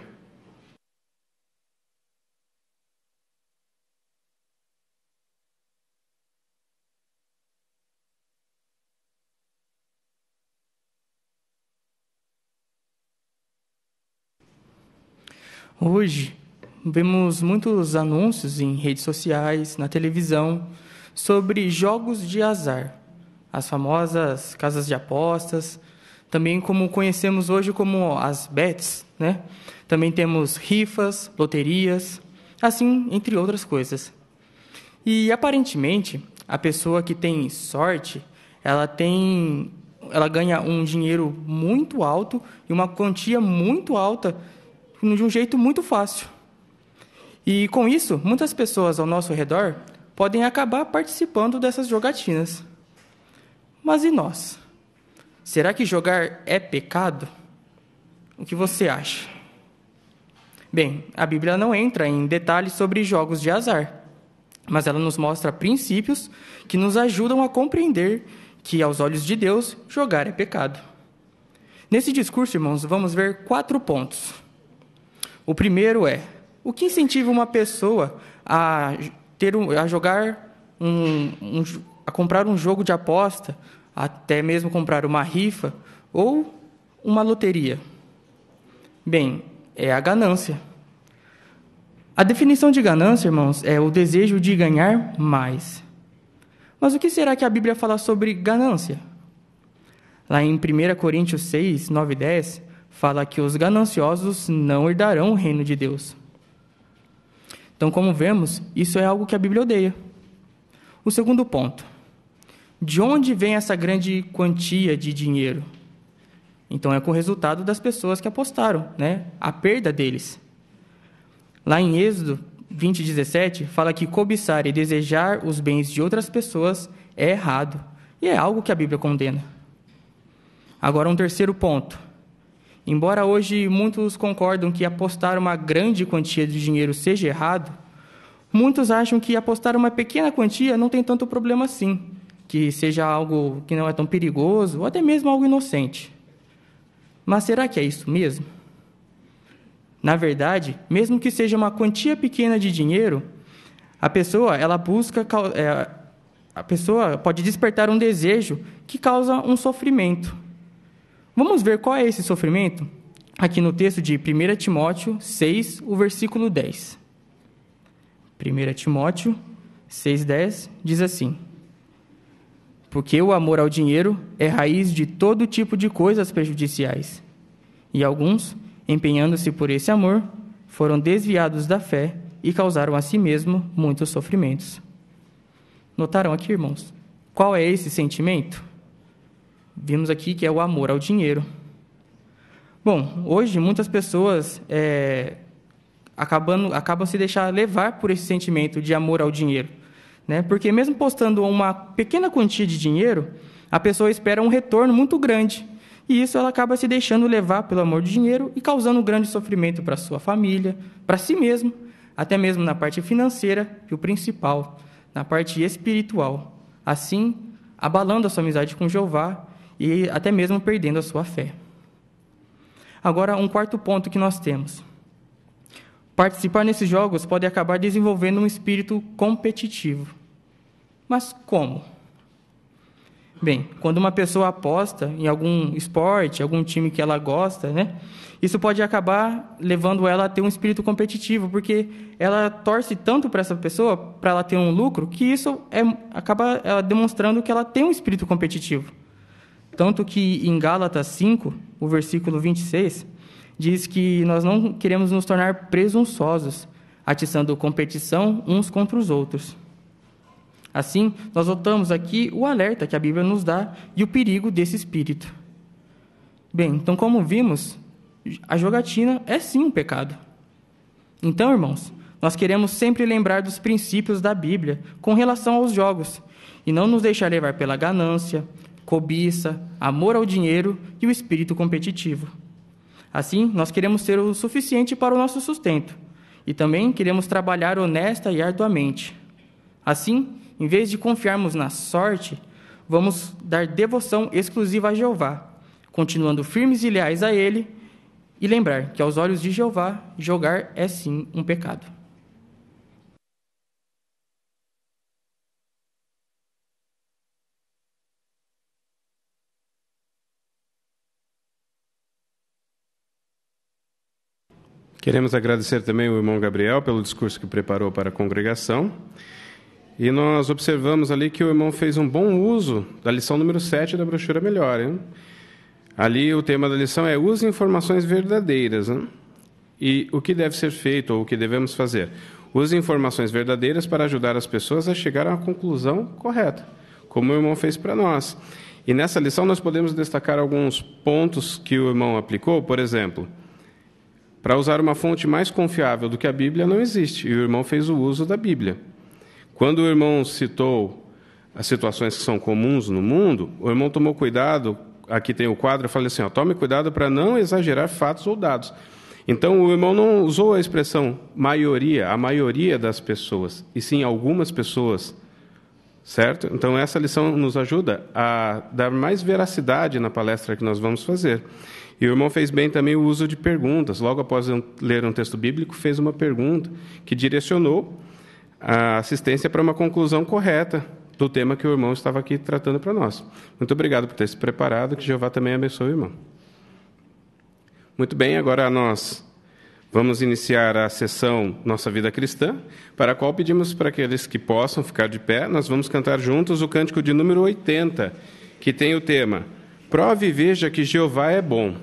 Hoje, vemos muitos anúncios em redes sociais, na televisão, sobre jogos de azar, as famosas casas de apostas, também como conhecemos hoje como as bets, né? Também temos rifas, loterias, assim, entre outras coisas. E, aparentemente, a pessoa que tem sorte, ela ganha um dinheiro muito alto e uma quantia muito alta de um jeito muito fácil. E, com isso, muitas pessoas ao nosso redor podem acabar participando dessas jogatinas. Mas e nós? Será que jogar é pecado? O que você acha? Bem, a Bíblia não entra em detalhes sobre jogos de azar, mas ela nos mostra princípios que nos ajudam a compreender que, aos olhos de Deus, jogar é pecado. Nesse discurso, irmãos, vamos ver 4 pontos. O primeiro é: o que incentiva uma pessoa a comprar um jogo de aposta, até mesmo comprar uma rifa ou uma loteria? Bem, é a ganância. A definição de ganância, irmãos, é o desejo de ganhar mais. Mas o que será que a Bíblia fala sobre ganância? Lá em 1 Coríntios 6, 9 e 10, fala que os gananciosos não herdarão o reino de Deus. Então, como vemos, isso é algo que a Bíblia odeia. O segundo ponto: de onde vem essa grande quantia de dinheiro? Então, é com o resultado das pessoas que apostaram, né? A perda deles. Lá em Êxodo 20:17, fala que cobiçar e desejar os bens de outras pessoas é errado, e é algo que a Bíblia condena. Agora, um terceiro ponto. Embora hoje muitos concordam que apostar uma grande quantia de dinheiro seja errado, muitos acham que apostar uma pequena quantia não tem tanto problema assim, que seja algo que não é tão perigoso, ou até mesmo algo inocente. Mas será que é isso mesmo? Na verdade, mesmo que seja uma quantia pequena de dinheiro, a pessoa pode despertar um desejo que causa um sofrimento. Vamos ver qual é esse sofrimento? Aqui no texto de 1 Timóteo 6, o versículo 10. 1 Timóteo 6:10 diz assim: porque o amor ao dinheiro é raiz de todo tipo de coisas prejudiciais, e alguns, empenhando-se por esse amor, foram desviados da fé e causaram a si mesmo muitos sofrimentos. Notaram aqui, irmãos? Qual é esse sentimento? Vimos aqui que é o amor ao dinheiro. Bom, hoje muitas pessoas acabam se deixando levar por esse sentimento de amor ao dinheiro, né? Porque mesmo postando uma pequena quantia de dinheiro, a pessoa espera um retorno muito grande. E isso ela acaba se deixando levar pelo amor do dinheiro e causando um grande sofrimento para a sua família, para si mesmo, até mesmo na parte financeira e o principal, na parte espiritual. Assim, abalando a sua amizade com Jeová e até mesmo perdendo a sua fé. Agora, um quarto ponto que nós temos. Participar nesses jogos pode acabar desenvolvendo um espírito competitivo. Mas como? Bem, quando uma pessoa aposta em algum esporte, algum time que ela gosta, né? Isso pode acabar levando ela a ter um espírito competitivo, porque ela torce tanto para essa pessoa, para ela ter um lucro, que isso acaba ela demonstrando que ela tem um espírito competitivo. Tanto que em Gálatas 5, o versículo 26, diz que nós não queremos nos tornar presunçosos, atiçando competição uns contra os outros. Assim, nós notamos aqui o alerta que a Bíblia nos dá e o perigo desse espírito. Bem, então como vimos, a jogatina é sim um pecado. Então, irmãos, nós queremos sempre lembrar dos princípios da Bíblia com relação aos jogos e não nos deixar levar pela ganância, cobiça, amor ao dinheiro e o espírito competitivo. Assim, nós queremos ter o suficiente para o nosso sustento e também queremos trabalhar honesta e arduamente. Assim, em vez de confiarmos na sorte, vamos dar devoção exclusiva a Jeová, continuando firmes e leais a Ele, e lembrar que, aos olhos de Jeová, jogar é sim um pecado. Queremos agradecer também ao irmão Gabriel pelo discurso que preparou para a congregação. E nós observamos ali que o irmão fez um bom uso da lição número 7 da brochura Melhor. Hein? Ali o tema da lição é use informações verdadeiras. Hein? E o que deve ser feito ou o que devemos fazer? Use informações verdadeiras para ajudar as pessoas a chegar a uma conclusão correta, como o irmão fez para nós. E nessa lição nós podemos destacar alguns pontos que o irmão aplicou. Por exemplo, para usar uma fonte mais confiável do que a Bíblia não existe, e o irmão fez o uso da Bíblia. Quando o irmão citou as situações que são comuns no mundo, o irmão tomou cuidado, aqui tem o quadro, eu falei assim, tome cuidado para não exagerar fatos ou dados. Então, o irmão não usou a expressão maioria, a maioria das pessoas, e sim algumas pessoas, certo? Então, essa lição nos ajuda a dar mais veracidade na palestra que nós vamos fazer. E o irmão fez bem também o uso de perguntas. Logo após ler um texto bíblico, fez uma pergunta que direcionou a assistência para uma conclusão correta do tema que o irmão estava aqui tratando para nós. Muito obrigado por ter se preparado, que Jeová também abençoe o irmão. Muito bem, agora nós vamos iniciar a sessão Nossa Vida Cristã, para a qual pedimos para aqueles que possam ficar de pé, nós vamos cantar juntos o cântico de número 80, que tem o tema Prove e veja que Jeová é bom.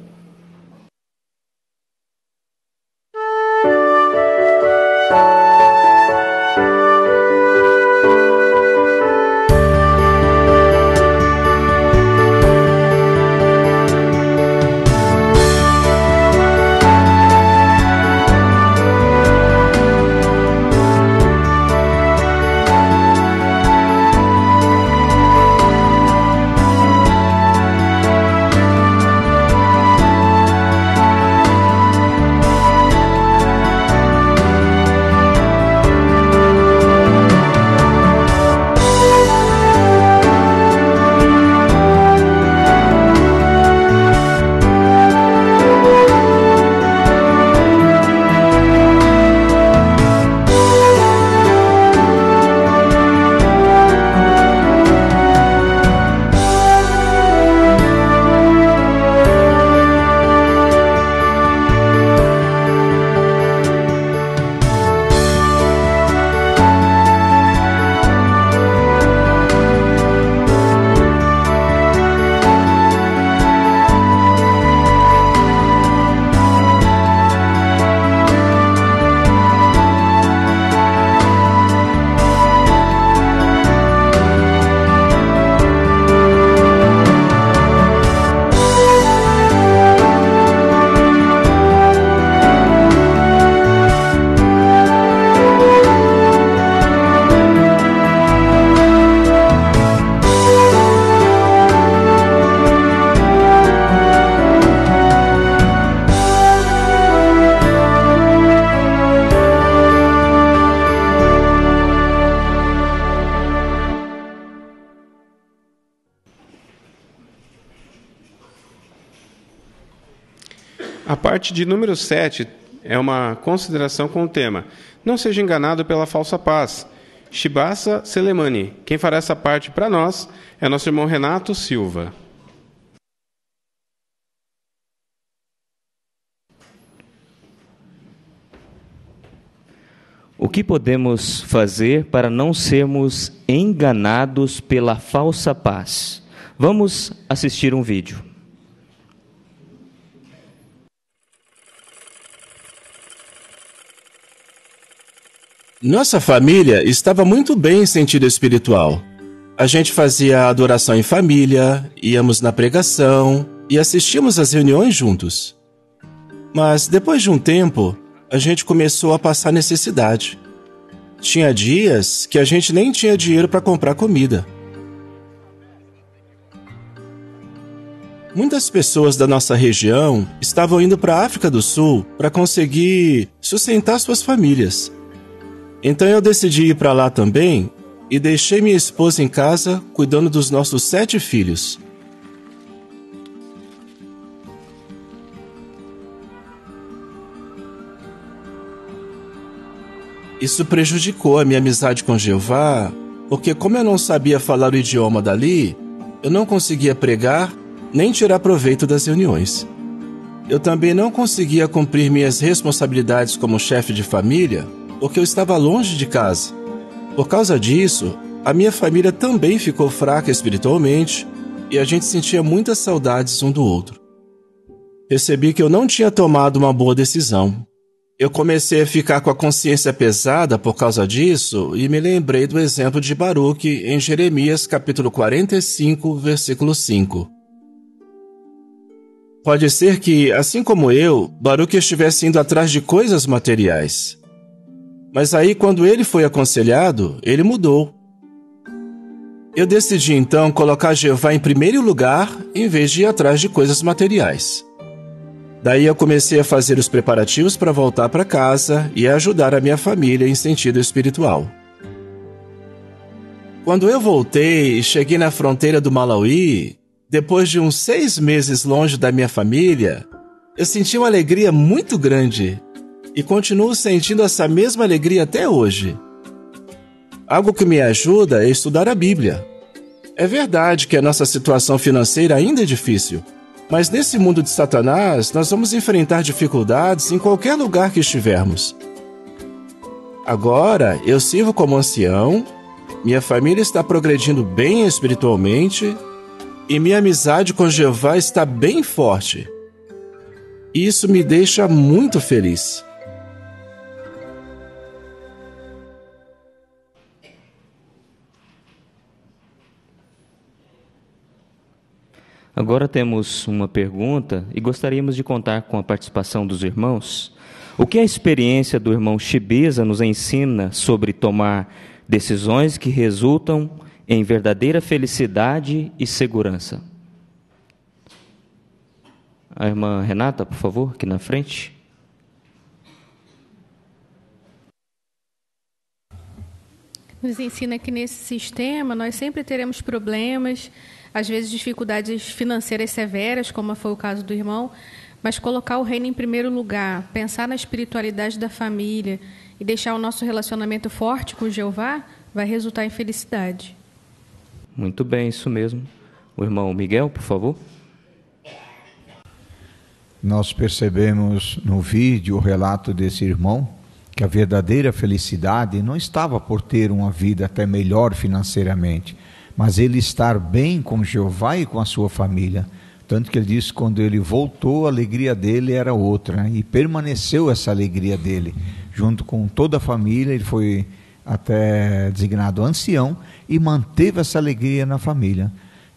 A parte de número 7 é uma consideração com o tema Não seja enganado pela falsa paz. Shibasa Selemani. Quem fará essa parte para nós é nosso irmão Renato Silva. O que podemos fazer para não sermos enganados pela falsa paz? Vamos assistir um vídeo. Nossa família estava muito bem em sentido espiritual. A gente fazia adoração em família, íamos na pregação e assistíamos às reuniões juntos. Mas depois de um tempo, a gente começou a passar necessidade. Tinha dias que a gente nem tinha dinheiro para comprar comida. Muitas pessoas da nossa região estavam indo para a África do Sul para conseguir sustentar suas famílias. Então eu decidi ir para lá também e deixei minha esposa em casa cuidando dos nossos 7 filhos. Isso prejudicou a minha amizade com Jeová, porque como eu não sabia falar o idioma dali, eu não conseguia pregar nem tirar proveito das reuniões. Eu também não conseguia cumprir minhas responsabilidades como chefe de família, porque eu estava longe de casa. Por causa disso, a minha família também ficou fraca espiritualmente e a gente sentia muitas saudades um do outro. Percebi que eu não tinha tomado uma boa decisão. Eu comecei a ficar com a consciência pesada por causa disso e me lembrei do exemplo de Baruque em Jeremias capítulo 45, versículo 5. Pode ser que, assim como eu, Baruque estivesse indo atrás de coisas materiais. Mas aí, quando ele foi aconselhado, ele mudou. Eu decidi então colocar Jeová em primeiro lugar em vez de ir atrás de coisas materiais. Daí eu comecei a fazer os preparativos para voltar para casa e ajudar a minha família em sentido espiritual. Quando eu voltei e cheguei na fronteira do Malawi, depois de uns 6 meses longe da minha família, eu senti uma alegria muito grande e continuo sentindo essa mesma alegria até hoje. Algo que me ajuda é estudar a Bíblia. É verdade que a nossa situação financeira ainda é difícil, mas nesse mundo de Satanás, nós vamos enfrentar dificuldades em qualquer lugar que estivermos. Agora, eu sirvo como ancião, minha família está progredindo bem espiritualmente e minha amizade com Jeová está bem forte. Isso me deixa muito feliz. Agora temos uma pergunta e gostaríamos de contar com a participação dos irmãos. O que a experiência do irmão Chibisa nos ensina sobre tomar decisões que resultam em verdadeira felicidade e segurança? A irmã Renata, por favor, aqui na frente. Nos ensina que nesse sistema nós sempre teremos problemas, às vezes dificuldades financeiras severas, como foi o caso do irmão, mas colocar o reino em primeiro lugar, pensar na espiritualidade da família e deixar o nosso relacionamento forte com Jeová, vai resultar em felicidade. Muito bem, isso mesmo. O irmão Miguel, por favor. Nós percebemos no vídeo o relato desse irmão que a verdadeira felicidade não estava por ter uma vida até melhor financeiramente, mas ele estar bem com Jeová e com a sua família. Tanto que ele disse que quando ele voltou, a alegria dele era outra, né? E permaneceu essa alegria dele. Junto com toda a família, ele foi até designado ancião e manteve essa alegria na família.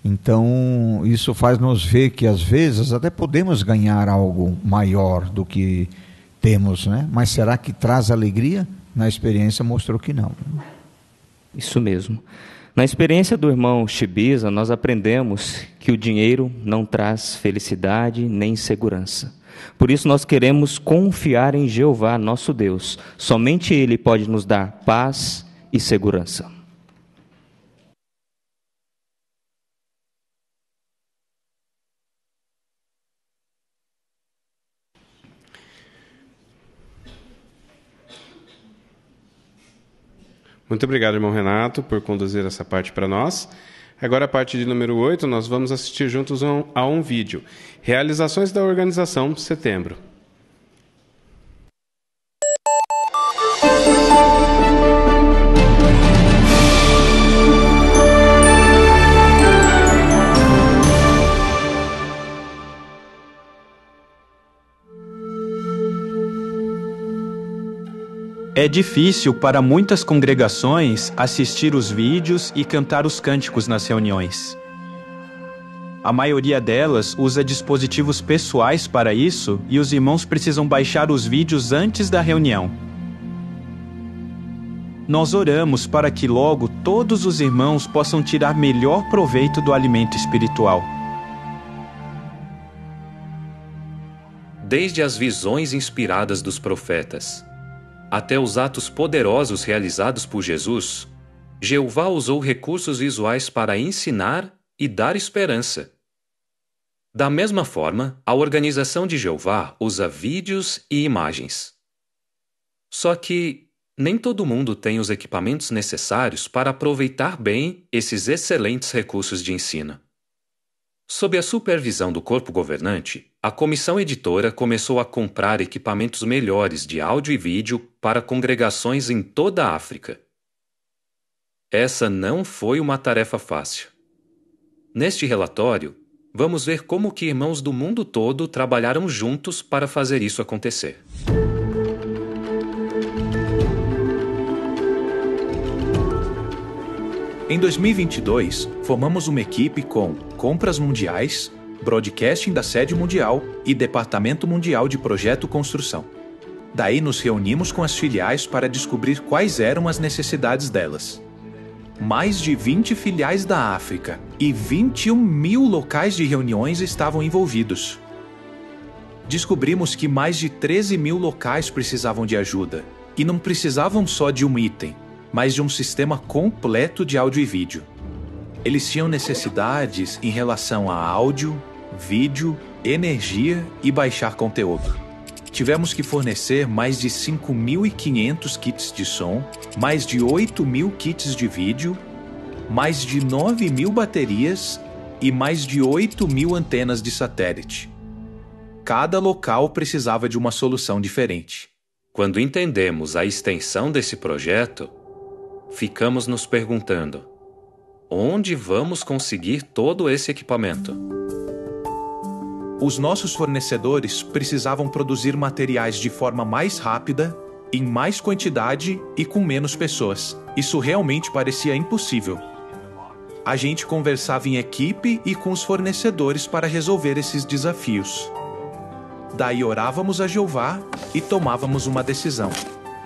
Então, isso faz nos ver que às vezes até podemos ganhar algo maior do que temos, né? Mas será que traz alegria? Na experiência mostrou que não. Isso mesmo. Na experiência do irmão Chibisa, nós aprendemos que o dinheiro não traz felicidade nem segurança. Por isso nós queremos confiar em Jeová, nosso Deus. Somente Ele pode nos dar paz e segurança. Muito obrigado, irmão Renato, por conduzir essa parte para nós. Agora, a parte de número 8, nós vamos assistir juntos a um vídeo. Realizações da organização, setembro. É difícil para muitas congregações assistir os vídeos e cantar os cânticos nas reuniões. A maioria delas usa dispositivos pessoais para isso e os irmãos precisam baixar os vídeos antes da reunião. Nós oramos para que logo todos os irmãos possam tirar melhor proveito do alimento espiritual. Desde as visões inspiradas dos profetas até os atos poderosos realizados por Jesus, Jeová usou recursos visuais para ensinar e dar esperança. Da mesma forma, a organização de Jeová usa vídeos e imagens. Só que nem todo mundo tem os equipamentos necessários para aproveitar bem esses excelentes recursos de ensino. Sob a supervisão do corpo governante, a comissão editora começou a comprar equipamentos melhores de áudio e vídeo para congregações em toda a África. Essa não foi uma tarefa fácil. Neste relatório, vamos ver como que irmãos do mundo todo trabalharam juntos para fazer isso acontecer. Em 2022, formamos uma equipe com compras mundiais, broadcasting da sede mundial e departamento mundial de projeto construção. Daí nos reunimos com as filiais para descobrir quais eram as necessidades delas. mais de 20 filiais da África e 21 mil locais de reuniões estavam envolvidos. Descobrimos que mais de 13 mil locais precisavam de ajuda, e não precisavam só de um item, mas de um sistema completo de áudio e vídeo. Eles tinham necessidades em relação a áudio, vídeo, energia e baixar conteúdo. Tivemos que fornecer mais de 5.500 kits de som, mais de 8.000 kits de vídeo, mais de 9.000 baterias e mais de 8.000 antenas de satélite. Cada local precisava de uma solução diferente. Quando entendemos a extensão desse projeto, ficamos nos perguntando: onde vamos conseguir todo esse equipamento? Os nossos fornecedores precisavam produzir materiais de forma mais rápida, em mais quantidade e com menos pessoas. Isso realmente parecia impossível. A gente conversava em equipe e com os fornecedores para resolver esses desafios. Daí orávamos a Jeová e tomávamos uma decisão.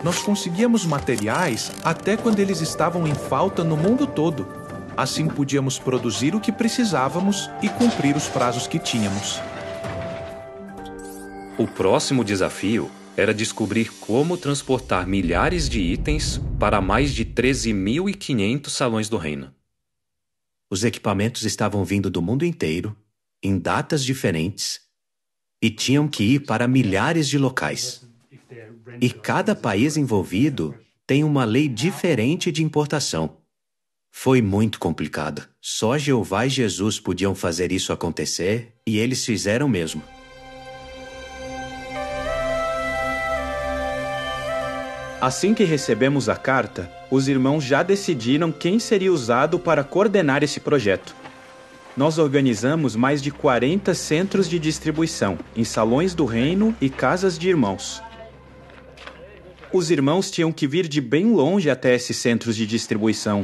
Nós conseguíamos materiais até quando eles estavam em falta no mundo todo. Assim podíamos produzir o que precisávamos e cumprir os prazos que tínhamos. O próximo desafio era descobrir como transportar milhares de itens para mais de 13.500 salões do reino. Os equipamentos estavam vindo do mundo inteiro, em datas diferentes, e tinham que ir para milhares de locais. E cada país envolvido tem uma lei diferente de importação. Foi muito complicado. Só Jeová e Jesus podiam fazer isso acontecer, e eles fizeram mesmo. Assim que recebemos a carta, os irmãos já decidiram quem seria usado para coordenar esse projeto. Nós organizamos mais de 40 centros de distribuição, em salões do reino e casas de irmãos. Os irmãos tinham que vir de bem longe até esses centros de distribuição,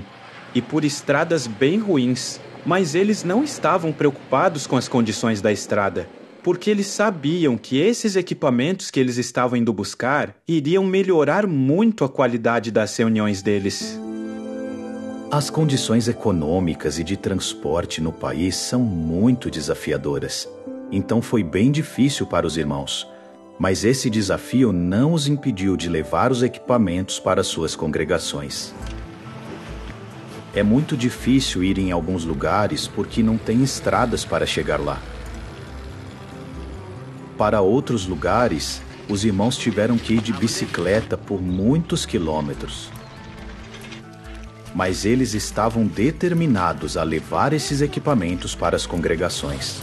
e por estradas bem ruins, mas eles não estavam preocupados com as condições da estrada, porque eles sabiam que esses equipamentos que eles estavam indo buscar iriam melhorar muito a qualidade das reuniões deles. As condições econômicas e de transporte no país são muito desafiadoras. Então foi bem difícil para os irmãos. Mas esse desafio não os impediu de levar os equipamentos para suas congregações. É muito difícil ir em alguns lugares porque não tem estradas para chegar lá. Para outros lugares, os irmãos tiveram que ir de bicicleta por muitos quilômetros. Mas eles estavam determinados a levar esses equipamentos para as congregações.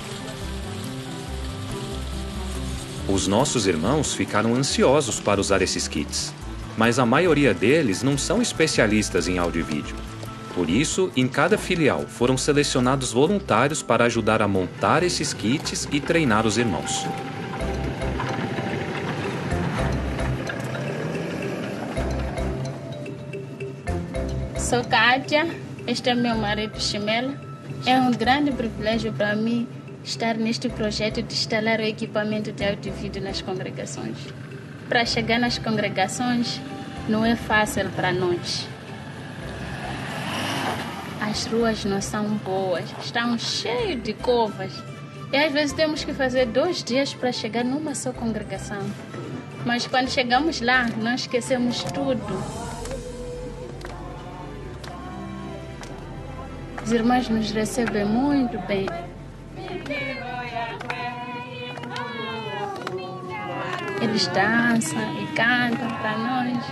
Os nossos irmãos ficaram ansiosos para usar esses kits, mas a maioria deles não são especialistas em áudio e vídeo. Por isso, em cada filial foram selecionados voluntários para ajudar a montar esses kits e treinar os irmãos. Sou Kátia, este é meu marido Chimela. É um grande privilégio para mim estar neste projeto de instalar o equipamento de áudio e vídeo nas congregações. Para chegar nas congregações não é fácil para nós. As ruas não são boas, estão cheias de covas. E às vezes temos que fazer 2 dias para chegar numa só congregação. Mas quando chegamos lá, não esquecemos tudo. Os irmãos nos recebem muito bem. Eles dançam e cantam para nós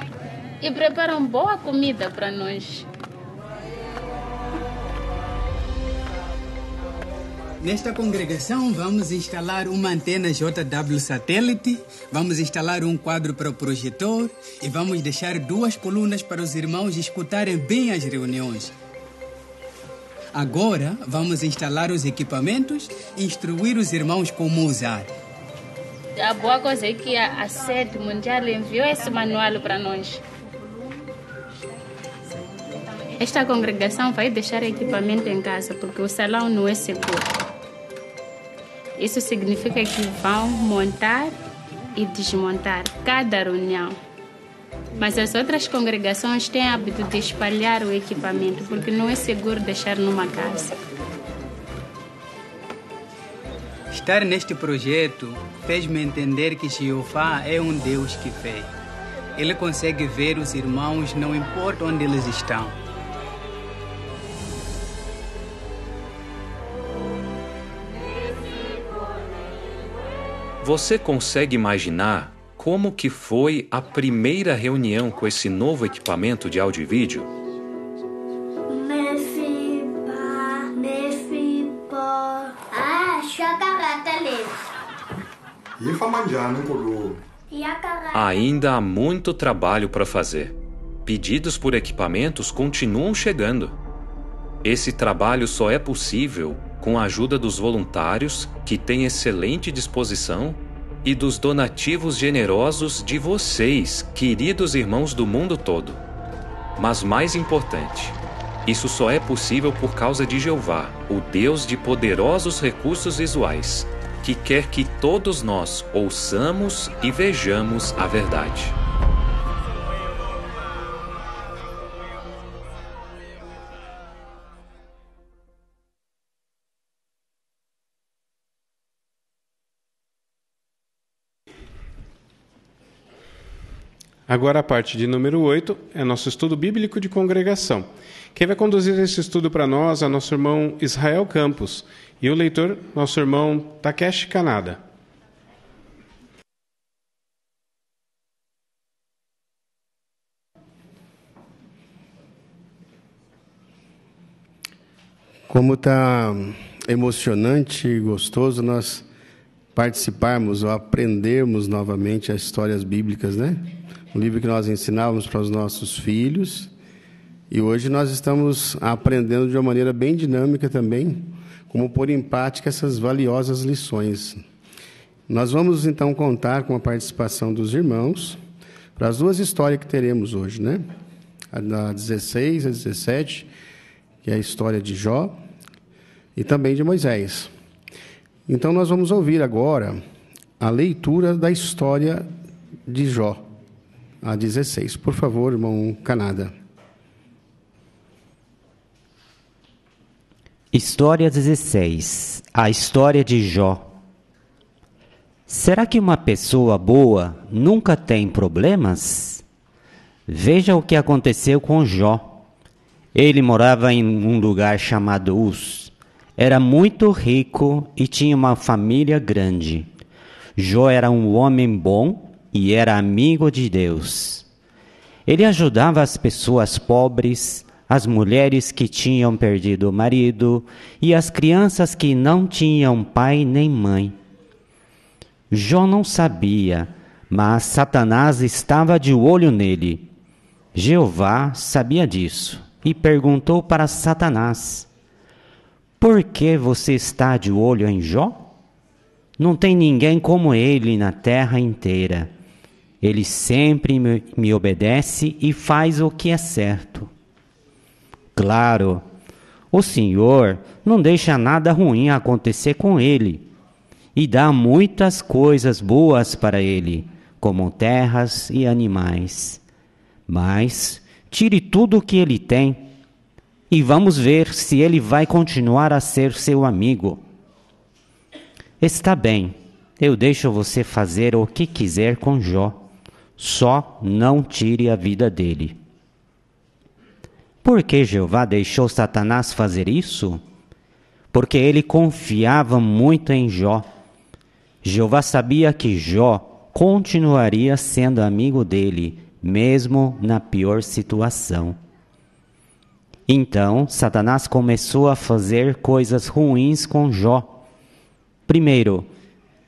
e preparam boa comida para nós. Nesta congregação vamos instalar uma antena JW satélite, vamos instalar um quadro para o projetor e vamos deixar 2 colunas para os irmãos escutarem bem as reuniões. Agora vamos instalar os equipamentos e instruir os irmãos como usar. A boa coisa é que a Sede Mundial enviou esse manual para nós. Esta congregação vai deixar equipamento em casa porque o salão não é seguro. Isso significa que vão montar e desmontar cada reunião. Mas as outras congregações têm hábito de espalhar o equipamento, porque não é seguro deixar numa casa. Estar neste projeto fez-me entender que Jeová é um Deus que vê. Ele consegue ver os irmãos, não importa onde eles estão. Você consegue imaginar como que foi a primeira reunião com esse novo equipamento de áudio e vídeo? Ainda há muito trabalho para fazer. Pedidos por equipamentos continuam chegando. Esse trabalho só é possível com a ajuda dos voluntários, que têm excelente disposição, e dos donativos generosos de vocês, queridos irmãos do mundo todo. Mas mais importante, isso só é possível por causa de Jeová, o Deus de poderosos recursos visuais, que quer que todos nós ouçamos e vejamos a verdade. Agora a parte de número 8 é nosso estudo bíblico de congregação. Quem vai conduzir esse estudo para nós é nosso irmão Israel Campos e o leitor, nosso irmão Takeshi Kanada. Como está emocionante e gostoso nós participarmos ou aprendermos novamente as histórias bíblicas, né? Um livro que nós ensinávamos para os nossos filhos, e hoje nós estamos aprendendo de uma maneira bem dinâmica também, como pôr em prática essas valiosas lições. Nós vamos então contar com a participação dos irmãos para as duas histórias que teremos hoje, né? A da 16 a 17, que é a história de Jó, e também de Moisés. Então nós vamos ouvir agora a leitura da história de Jó, a 16. Por favor, irmão Kanada. História 16. A história de Jó. Será que uma pessoa boa nunca tem problemas? Veja o que aconteceu com Jó. Ele morava em um lugar chamado Uz. Era muito rico e tinha uma família grande. Jó era um homem bom e era amigo de Deus. Ele ajudava as pessoas pobres, as mulheres que tinham perdido o marido e as crianças que não tinham pai nem mãe. Jó não sabia, mas Satanás estava de olho nele. Jeová sabia disso e perguntou para Satanás: por que você está de olho em Jó? Não tem ninguém como ele na terra inteira. Ele sempre me obedece e faz o que é certo. Claro, o Senhor não deixa nada ruim acontecer com ele e dá muitas coisas boas para ele, como terras e animais. Mas tire tudo o que ele tem e vamos ver se ele vai continuar a ser seu amigo. Está bem, eu deixo você fazer o que quiser com Jó. Só não tire a vida dele. Por que Jeová deixou Satanás fazer isso? Porque ele confiava muito em Jó. Jeová sabia que Jó continuaria sendo amigo dele, mesmo na pior situação. Então, Satanás começou a fazer coisas ruins com Jó. Primeiro,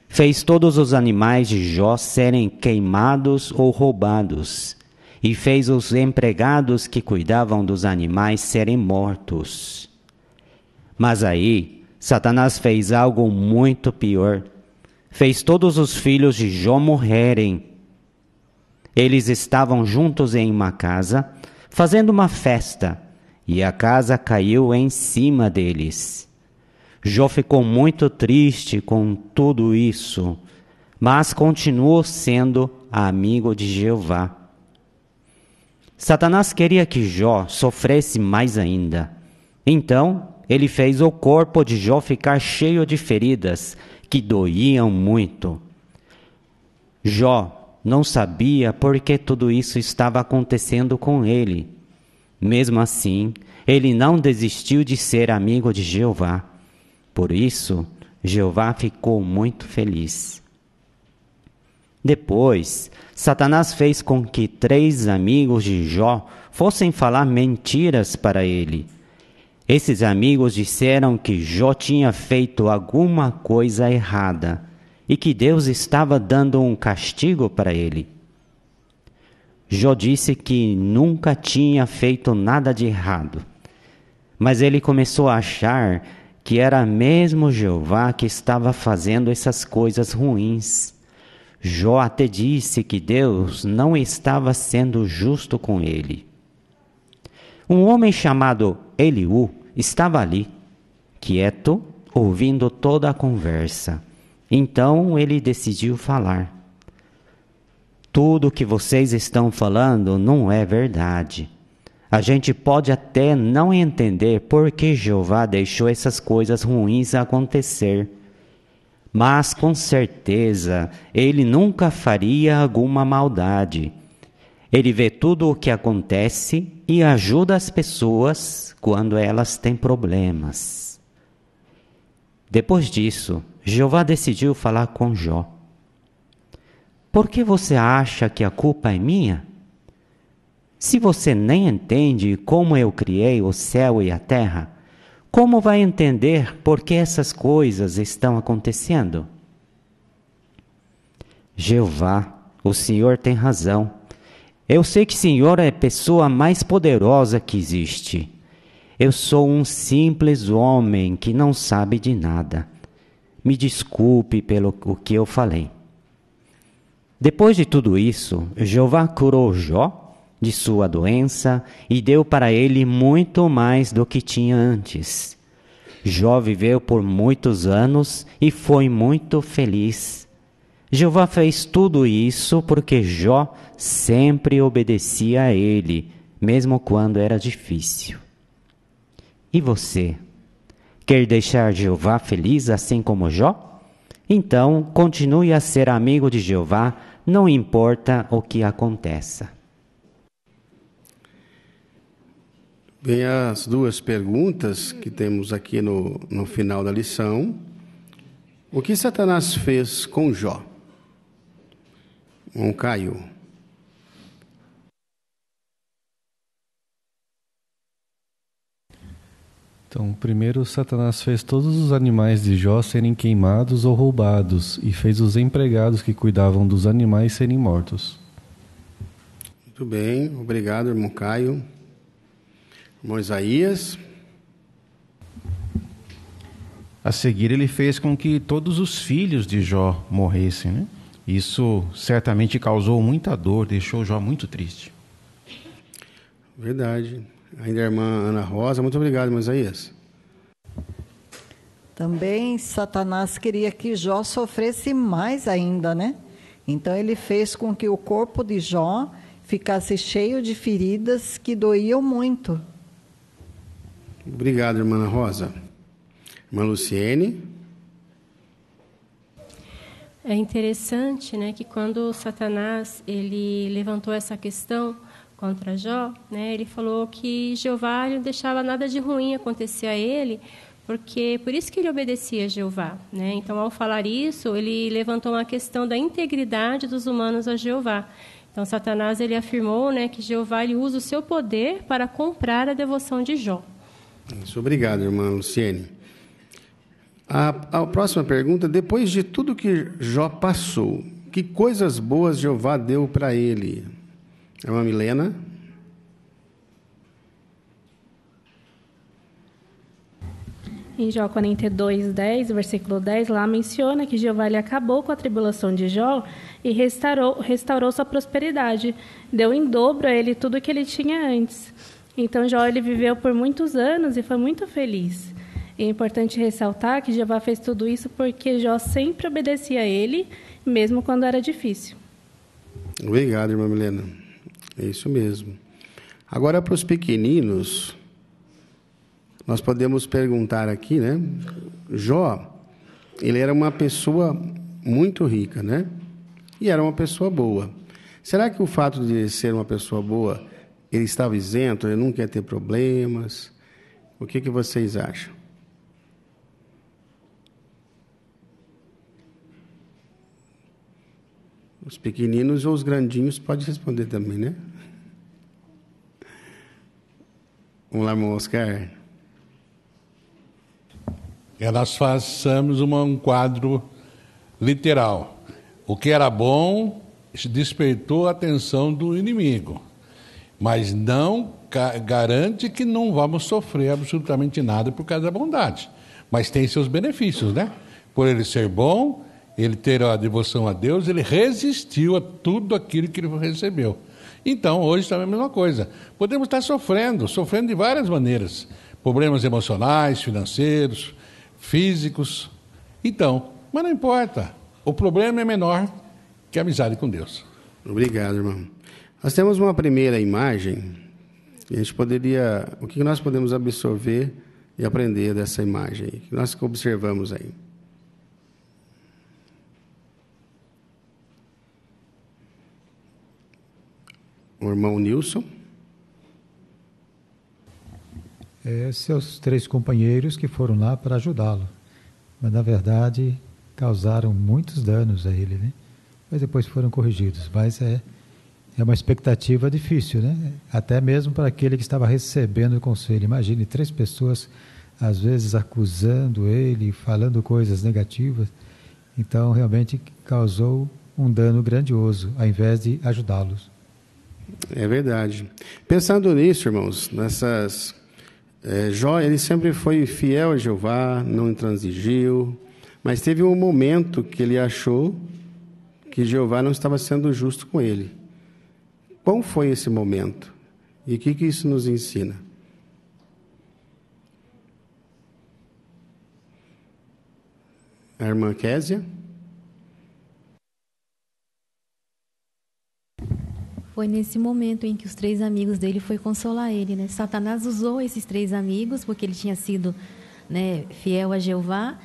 fez todos os animais de Jó serem queimados ou roubados, e fez os empregados que cuidavam dos animais serem mortos. Mas aí, Satanás fez algo muito pior. Fez todos os filhos de Jó morrerem. Eles estavam juntos em uma casa, fazendo uma festa, e a casa caiu em cima deles. Jó ficou muito triste com tudo isso, mas continuou sendo amigo de Jeová. Satanás queria que Jó sofresse mais ainda. Então, ele fez o corpo de Jó ficar cheio de feridas que doíam muito. Jó não sabia por que tudo isso estava acontecendo com ele. Mesmo assim, ele não desistiu de ser amigo de Jeová. Por isso, Jeová ficou muito feliz. Depois, Satanás fez com que 3 amigos de Jó fossem falar mentiras para ele. Esses amigos disseram que Jó tinha feito alguma coisa errada e que Deus estava dando um castigo para ele. Jó disse que nunca tinha feito nada de errado, mas ele começou a achar que era mesmo Jeová que estava fazendo essas coisas ruins. Jó até disse que Deus não estava sendo justo com ele. Um homem chamado Eliú estava ali, quieto, ouvindo toda a conversa. Então ele decidiu falar. Tudo o que vocês estão falando não é verdade. A gente pode até não entender por que Jeová deixou essas coisas ruins acontecer. Mas com certeza ele nunca faria alguma maldade. Ele vê tudo o que acontece e ajuda as pessoas quando elas têm problemas. Depois disso, Jeová decidiu falar com Jó. Por que você acha que a culpa é minha? Se você nem entende como eu criei o céu e a terra, como vai entender por que essas coisas estão acontecendo? Jeová, o Senhor tem razão. Eu sei que o Senhor é a pessoa mais poderosa que existe. Eu sou um simples homem que não sabe de nada. Me desculpe pelo que eu falei. Depois de tudo isso, Jeová curou Jó de sua doença e deu para ele muito mais do que tinha antes. Jó viveu por muitos anos e foi muito feliz. Jeová fez tudo isso porque Jó sempre obedecia a ele, mesmo quando era difícil. E você? Quer deixar Jeová feliz assim como Jó? Então, continue a ser amigo de Jeová, não importa o que aconteça. Bem, as 2 perguntas que temos aqui no final da lição. O que Satanás fez com Jó? Caio. Então, primeiro, Satanás fez todos os animais de Jó serem queimados ou roubados e fez os empregados que cuidavam dos animais serem mortos. Muito bem, obrigado, irmão Caio. Irmão Isaías. A seguir, ele fez com que todos os filhos de Jó morressem, né? Isso certamente causou muita dor, deixou Jó muito triste. Verdade. Ainda a irmã Ana Rosa, muito obrigado, irmão Isaías. Também Satanás queria que Jó sofresse mais ainda, né? Então ele fez com que o corpo de Jó ficasse cheio de feridas que doíam muito. Obrigado, irmã Ana Rosa. Irmã Luciene. É interessante, né, que quando Satanás ele levantou essa questão contra Jó, né, ele falou que Jeová não deixava nada de ruim acontecer a ele, porque por isso que ele obedecia a Jeová, né? Então, ao falar isso, ele levantou uma questão da integridade dos humanos a Jeová. Então, Satanás ele afirmou, né, que Jeová ele usa o seu poder para comprar a devoção de Jó. Isso, obrigado, irmã Luciene. A próxima pergunta: depois de tudo que Jó passou, que coisas boas Jeová deu para ele? Irmã Milena. Em Jó 42:10, versículo 10, lá menciona que Jeová ele acabou com a tribulação de Jó e restaurou sua prosperidade. Deu em dobro a ele tudo o que ele tinha antes. Então, Jó ele viveu por muitos anos e foi muito feliz. É importante ressaltar que Jeová fez tudo isso porque Jó sempre obedecia a ele, mesmo quando era difícil. Obrigado, irmã Milena. É isso mesmo. Agora, para os pequeninos, nós podemos perguntar aqui, né? Jó, ele era uma pessoa muito rica, né? E era uma pessoa boa. Será que o fato de ser uma pessoa boa, ele estava isento, ele não quer ter problemas? O que vocês acham? Os pequeninos ou os grandinhos podem responder também, né? Vamos lá, irmão Oscar. Nós façamos um quadro literal. O que era bom despertou a atenção do inimigo, mas não garante que não vamos sofrer absolutamente nada por causa da bondade. Mas tem seus benefícios, né? Por ele ser bom, ele ter a devoção a Deus, ele resistiu a tudo aquilo que ele recebeu. Então, hoje também é a mesma coisa. Podemos estar sofrendo de várias maneiras. Problemas emocionais, financeiros, físicos. Então, mas não importa. O problema é menor que a amizade com Deus. Obrigado, irmão. Nós temos uma primeira imagem. A gente poderia... O que nós podemos absorver e aprender dessa imagem? O que nós observamos aí? O irmão Nilson. Seus 3 companheiros que foram lá para ajudá-lo. Mas, na verdade, causaram muitos danos a ele, né? Mas depois foram corrigidos. Mas é uma expectativa difícil, né? Até mesmo para aquele que estava recebendo o conselho. Imagine 3 pessoas, às vezes, acusando ele, falando coisas negativas. Então, realmente, causou um dano grandioso, ao invés de ajudá-los. É verdade. Pensando nisso, irmãos, Jó, ele sempre foi fiel a Jeová, não intransigiu, mas teve um momento que ele achou que Jeová não estava sendo justo com ele. Qual foi esse momento? E o que isso nos ensina? A irmã Késia? Foi nesse momento em que os 3 amigos dele foi consolar ele, né? Satanás usou esses 3 amigos, porque ele tinha sido, né, fiel a Jeová,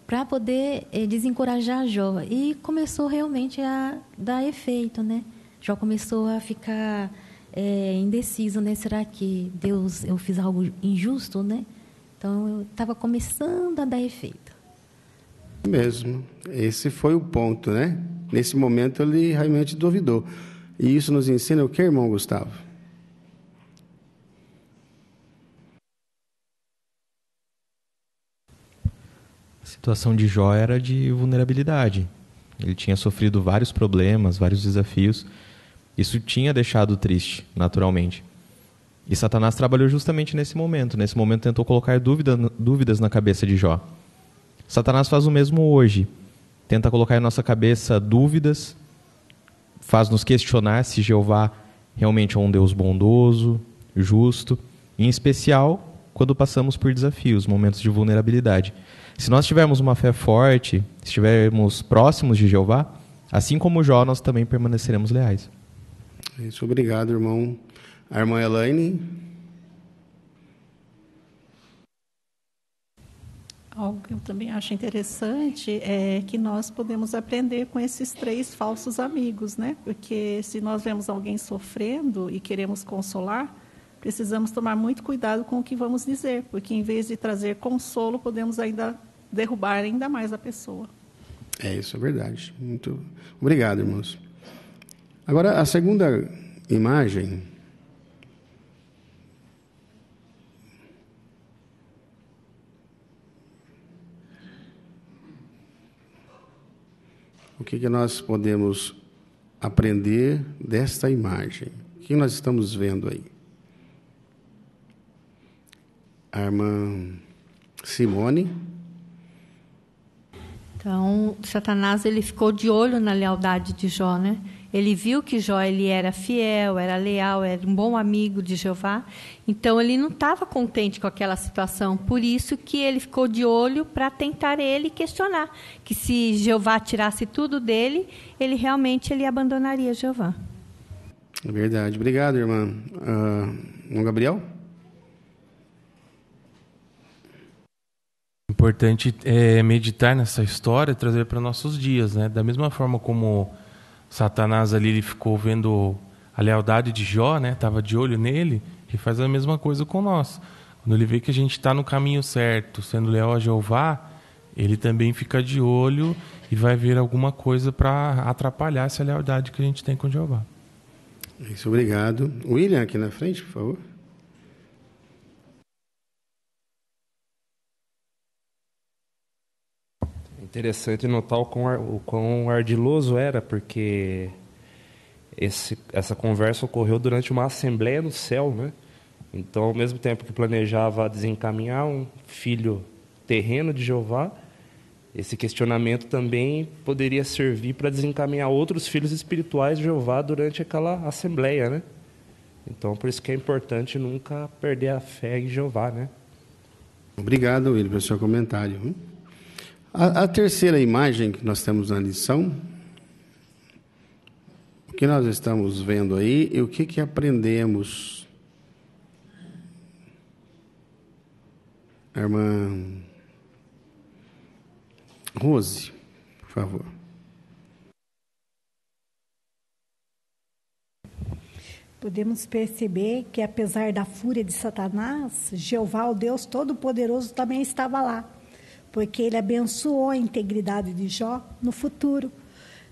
para poder desencorajar Jó. E começou realmente a dar efeito, né? Jó começou a ficar indeciso, né? Será que Deus, eu fiz algo injusto, né? Então, eu estava começando a dar efeito. Mesmo. Esse foi o ponto, né? Nesse momento, ele realmente duvidou. E isso nos ensina o que, irmão Gustavo? A situação de Jó era de vulnerabilidade. Ele tinha sofrido vários problemas, vários desafios. Isso tinha deixado triste, naturalmente. E Satanás trabalhou justamente nesse momento. Nesse momento tentou colocar dúvidas na cabeça de Jó. Satanás faz o mesmo hoje. Tenta colocar em nossa cabeça dúvidas, faz-nos questionar se Jeová realmente é um Deus bondoso, justo, em especial quando passamos por desafios, momentos de vulnerabilidade. Se nós tivermos uma fé forte, se estivermos próximos de Jeová, assim como Jó, nós também permaneceremos leais. Isso, obrigado, irmão. A irmã Elaine. Algo que eu também acho interessante é que nós podemos aprender com esses 3 falsos amigos, né? Porque se nós vemos alguém sofrendo e queremos consolar, precisamos tomar muito cuidado com o que vamos dizer, porque em vez de trazer consolo, podemos ainda derrubar ainda mais a pessoa. Isso é verdade. Muito obrigado, irmãos. Agora, a segunda imagem... O que nós podemos aprender desta imagem? O que nós estamos vendo aí? A irmã Simone. Então, Satanás ele ficou de olho na lealdade de Jó, né? Ele viu que Jó ele era fiel, era leal, era um bom amigo de Jeová. Então, ele não estava contente com aquela situação. Por isso que ele ficou de olho para tentar ele questionar. Que se Jeová tirasse tudo dele, ele realmente abandonaria Jeová. É verdade. Obrigado, irmã. Irmão Gabriel? Importante é meditar nessa história e trazer para nossos dias, né? Da mesma forma como Satanás ali ele ficou vendo a lealdade de Jó, né? Estava de olho nele, ele faz a mesma coisa com nós. Quando ele vê que a gente está no caminho certo, sendo leal a Jeová, ele também fica de olho e vai ver alguma coisa para atrapalhar essa lealdade que a gente tem com Jeová. Isso, obrigado. William, aqui na frente, por favor. Interessante notar o quão ardiloso era, porque essa conversa ocorreu durante uma assembleia no céu, né? Então, ao mesmo tempo que planejava desencaminhar um filho terreno de Jeová, esse questionamento também poderia servir para desencaminhar outros filhos espirituais de Jeová durante aquela assembleia, né? Então, por isso que é importante nunca perder a fé em Jeová, né? Obrigado, William, pelo seu comentário. A terceira imagem que nós temos na lição, o que nós estamos vendo aí e o que aprendemos? Irmã Rose, por favor. Podemos perceber que, apesar da fúria de Satanás, Jeová, o Deus Todo-Poderoso, também estava lá, porque ele abençoou a integridade de Jó no futuro,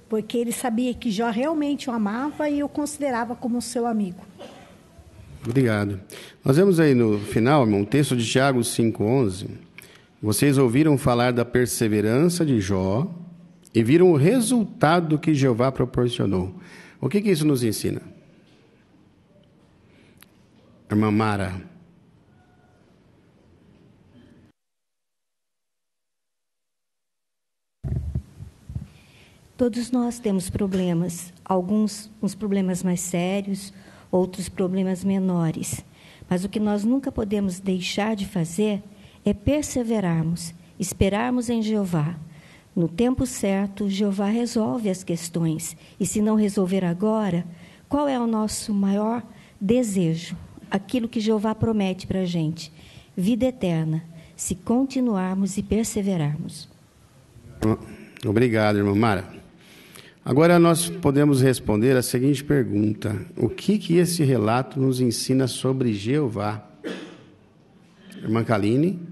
porque ele sabia que Jó realmente o amava e o considerava como seu amigo. Obrigado. Nós vemos aí no final, irmão, um texto de Tiago 5,11. Vocês ouviram falar da perseverança de Jó e viram o resultado que Jeová proporcionou. O que isso nos ensina? Irmã Mara. Todos nós temos problemas, alguns uns problemas mais sérios, outros problemas menores. Mas o que nós nunca podemos deixar de fazer é perseverarmos, esperarmos em Jeová. No tempo certo, Jeová resolve as questões. E se não resolver agora, qual é o nosso maior desejo? Aquilo que Jeová promete para a gente: vida eterna, se continuarmos e perseverarmos. Obrigado, irmã Mara. Agora nós podemos responder a seguinte pergunta: o que esse relato nos ensina sobre Jeová? Irmã Kaline.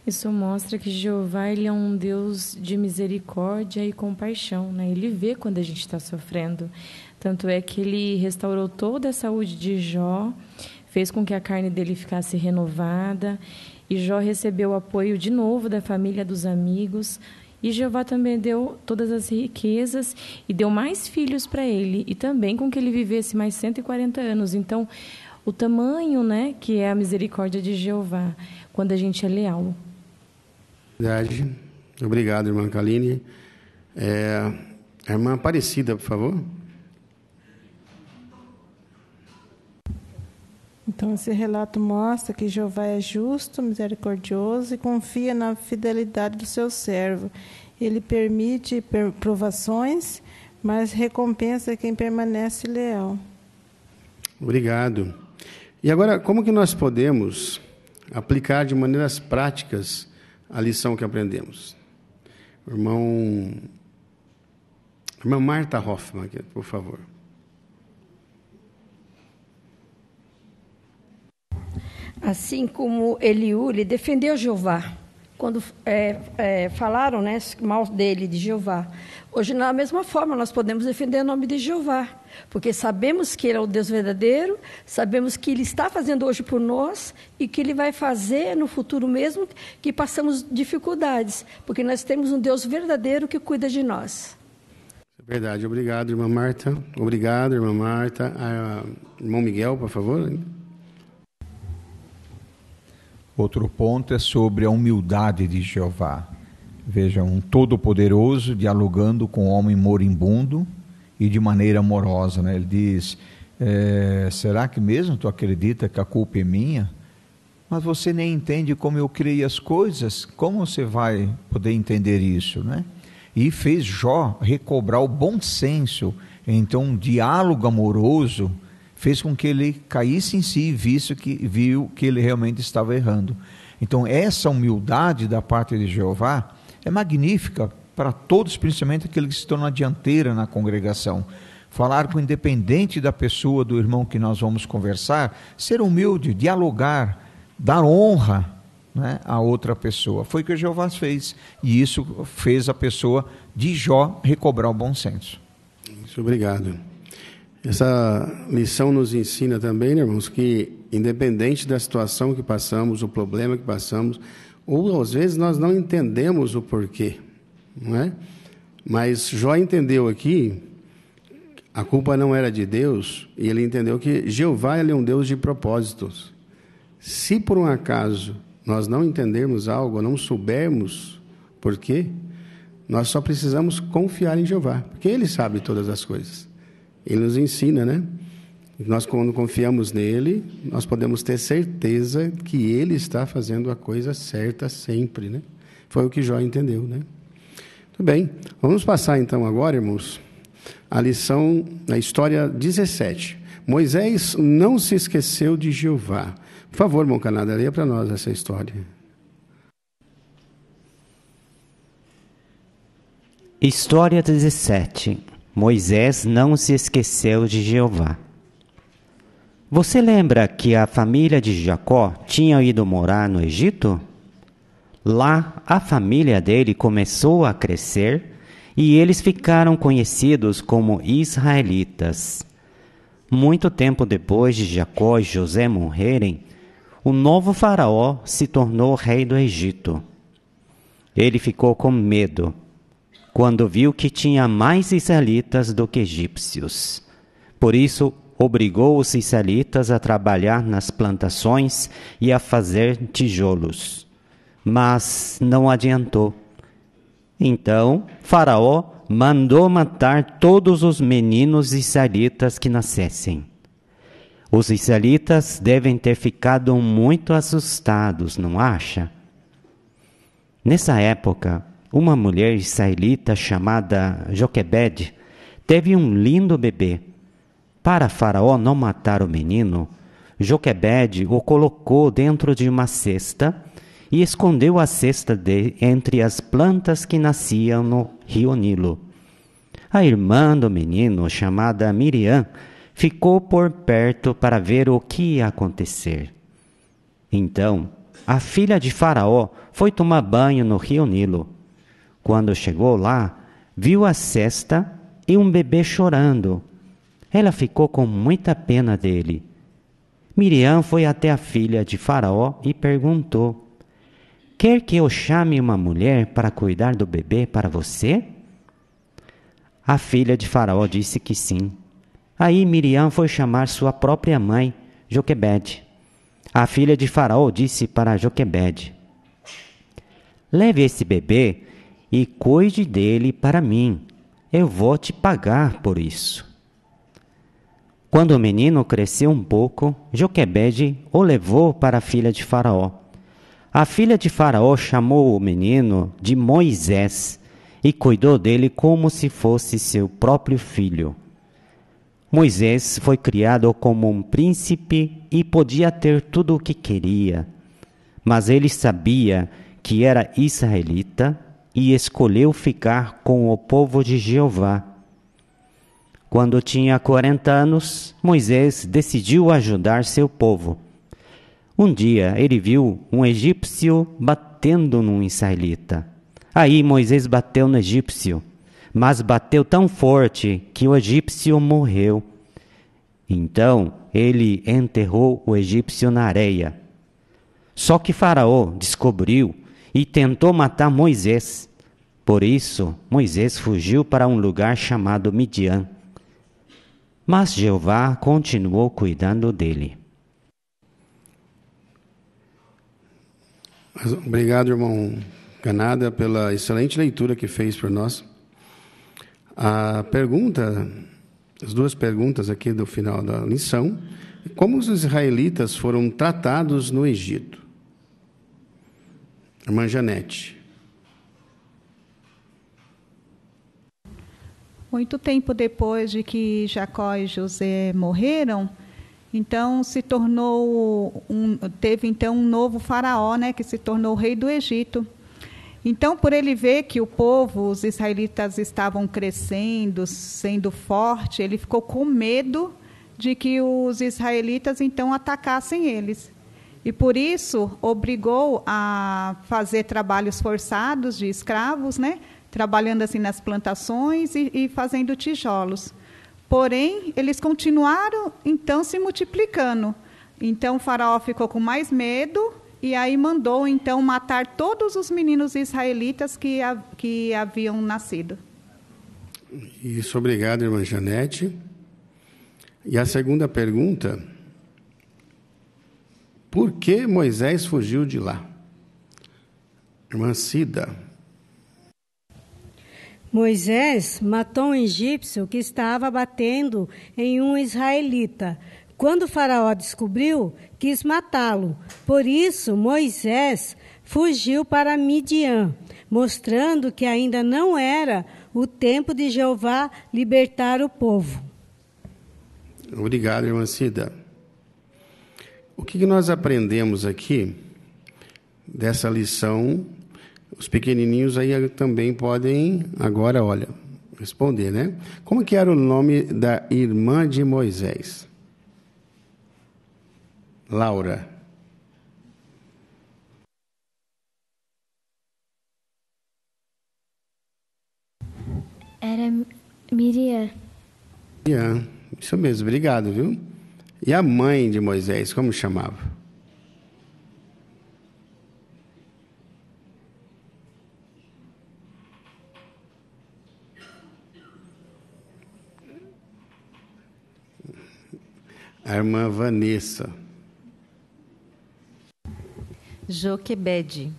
Isso mostra que Jeová ele é um Deus de misericórdia e compaixão, né? Ele vê quando a gente está sofrendo. Tanto é que ele restaurou toda a saúde de Jó, fez com que a carne dele ficasse renovada, e Jó recebeu o apoio de novo da família, dos amigos, e Jeová também deu todas as riquezas e deu mais filhos para ele, e também com que ele vivesse mais 140 anos. Então, o tamanho, né, que é a misericórdia de Jeová, quando a gente é leal. Verdade. Obrigado, irmã Kaline. A irmã Aparecida, por favor. Então, esse relato mostra que Jeová é justo, misericordioso e confia na fidelidade do seu servo. Ele permite provações, mas recompensa quem permanece leal. Obrigado. E agora, como que nós podemos aplicar de maneiras práticas a lição que aprendemos? Irmã Marta Hoffmann, por favor. Assim como Eliú, ele defendeu Jeová, quando falaram, né, mal dele, de Jeová. Hoje, da mesma forma, nós podemos defender o nome de Jeová, porque sabemos que ele é o Deus verdadeiro, sabemos que ele está fazendo hoje por nós e que ele vai fazer no futuro mesmo que passamos dificuldades, porque nós temos um Deus verdadeiro que cuida de nós. Verdade. Obrigado, irmã Marta. Obrigado, irmã Marta. Irmão Miguel, por favor. Outro ponto é sobre a humildade de Jeová. Veja, um todo-poderoso dialogando com um homem moribundo e de maneira amorosa, né? Ele diz, será que mesmo tu acredita que a culpa é minha? mas você nem entende como eu criei as coisas, como você vai poder entender isso, né? E fez Jó recobrar o bom senso. Então um diálogo amoroso fez com que ele caísse em si e viu que ele realmente estava errando. Então essa humildade da parte de Jeová é magnífica para todos, principalmente aqueles que estão na dianteira na congregação. Falar com o independente da pessoa, do irmão que nós vamos conversar, ser humilde, dialogar, dar honra, né, a outra pessoa. Foi o que Jeová fez, e isso fez a pessoa de Jó recobrar o bom senso. Muito obrigado. Essa lição nos ensina também, né, irmãos, que independente da situação que passamos, o problema que passamos, ou às vezes nós não entendemos o porquê, não é? Mas Jó entendeu aqui, a culpa não era de Deus, e ele entendeu que Jeová, ele é um Deus de propósitos. Se por um acaso nós não entendermos algo, não soubermos por quê, nós só precisamos confiar em Jeová, porque Ele sabe todas as coisas. Ele nos ensina, né? Nós, quando confiamos nele, nós podemos ter certeza que Ele está fazendo a coisa certa sempre, né? Foi o que Jó entendeu, né? Muito bem, vamos passar então agora, irmãos, a lição, a história 17. Moisés não se esqueceu de Jeová. Por favor, irmão Canada, leia para nós essa história. História 17. Moisés não se esqueceu de Jeová. Você lembra que a família de Jacó tinha ido morar no Egito? Lá, a família dele começou a crescer e eles ficaram conhecidos como israelitas. Muito tempo depois de Jacó e José morrerem, o novo faraó se tornou rei do Egito. Ele ficou com medo quando viu que tinha mais israelitas do que egípcios. Por isso, obrigou os israelitas a trabalhar nas plantações e a fazer tijolos. Mas não adiantou. Então, Faraó mandou matar todos os meninos israelitas que nascessem. Os israelitas devem ter ficado muito assustados, não acha? Nessa época, uma mulher israelita chamada Joquebede teve um lindo bebê. Para Faraó não matar o menino, Joquebede o colocou dentro de uma cesta e escondeu a cesta entre as plantas que nasciam no rio Nilo. A irmã do menino, chamada Miriam, ficou por perto para ver o que ia acontecer. Então, a filha de Faraó foi tomar banho no rio Nilo. Quando chegou lá, viu a cesta e um bebê chorando. Ela ficou com muita pena dele. Miriam foi até a filha de Faraó e perguntou: quer que eu chame uma mulher para cuidar do bebê para você? A filha de Faraó disse que sim. Aí Miriam foi chamar sua própria mãe, Joquebede. A filha de Faraó disse para Joquebede: leve esse bebê e cuide dele para mim. Eu vou te pagar por isso. Quando o menino cresceu um pouco, Joquebede o levou para a filha de Faraó. A filha de Faraó chamou o menino de Moisés e cuidou dele como se fosse seu próprio filho. Moisés foi criado como um príncipe e podia ter tudo o que queria, mas ele sabia que era israelita e escolheu ficar com o povo de Jeová. Quando tinha 40 anos, Moisés decidiu ajudar seu povo. Um dia ele viu um egípcio batendo num israelita. Aí Moisés bateu no egípcio, mas bateu tão forte que o egípcio morreu. Então ele enterrou o egípcio na areia. Só que Faraó descobriu e tentou matar Moisés. Por isso, Moisés fugiu para um lugar chamado Midian. Mas Jeová continuou cuidando dele. Obrigado, irmão Canada, pela excelente leitura que fez por nós. A pergunta, as duas perguntas aqui do final da lição: como os israelitas foram tratados no Egito? Irmã Janete. Muito tempo depois de que Jacó e José morreram, então teve então um novo faraó, né, que se tornou rei do Egito. Então, por ele ver que o povo, os israelitas, estavam crescendo, sendo forte, ele ficou com medo de que os israelitas então atacassem eles. E por isso obrigou a fazer trabalhos forçados de escravos, né, trabalhando assim nas plantações e fazendo tijolos. Porém, eles continuaram, então, se multiplicando. Então, o faraó ficou com mais medo e aí mandou, então, matar todos os meninos israelitas que haviam nascido. Isso, obrigado, irmã Janete. E a segunda pergunta: por que Moisés fugiu de lá? Irmã Cida. Moisés matou um egípcio que estava batendo em um israelita. Quando o faraó descobriu, quis matá-lo. Por isso, Moisés fugiu para Midian, mostrando que ainda não era o tempo de Jeová libertar o povo. Obrigado, irmã Cida. O que nós aprendemos aqui dessa lição? Os pequenininhos aí também podem agora, responder, né? Como que era o nome da irmã de Moisés? Laura. Era Miriam. Miriam, isso mesmo, obrigado, viu? E a mãe de Moisés, como chamava? A irmã Vanessa. Joquebede.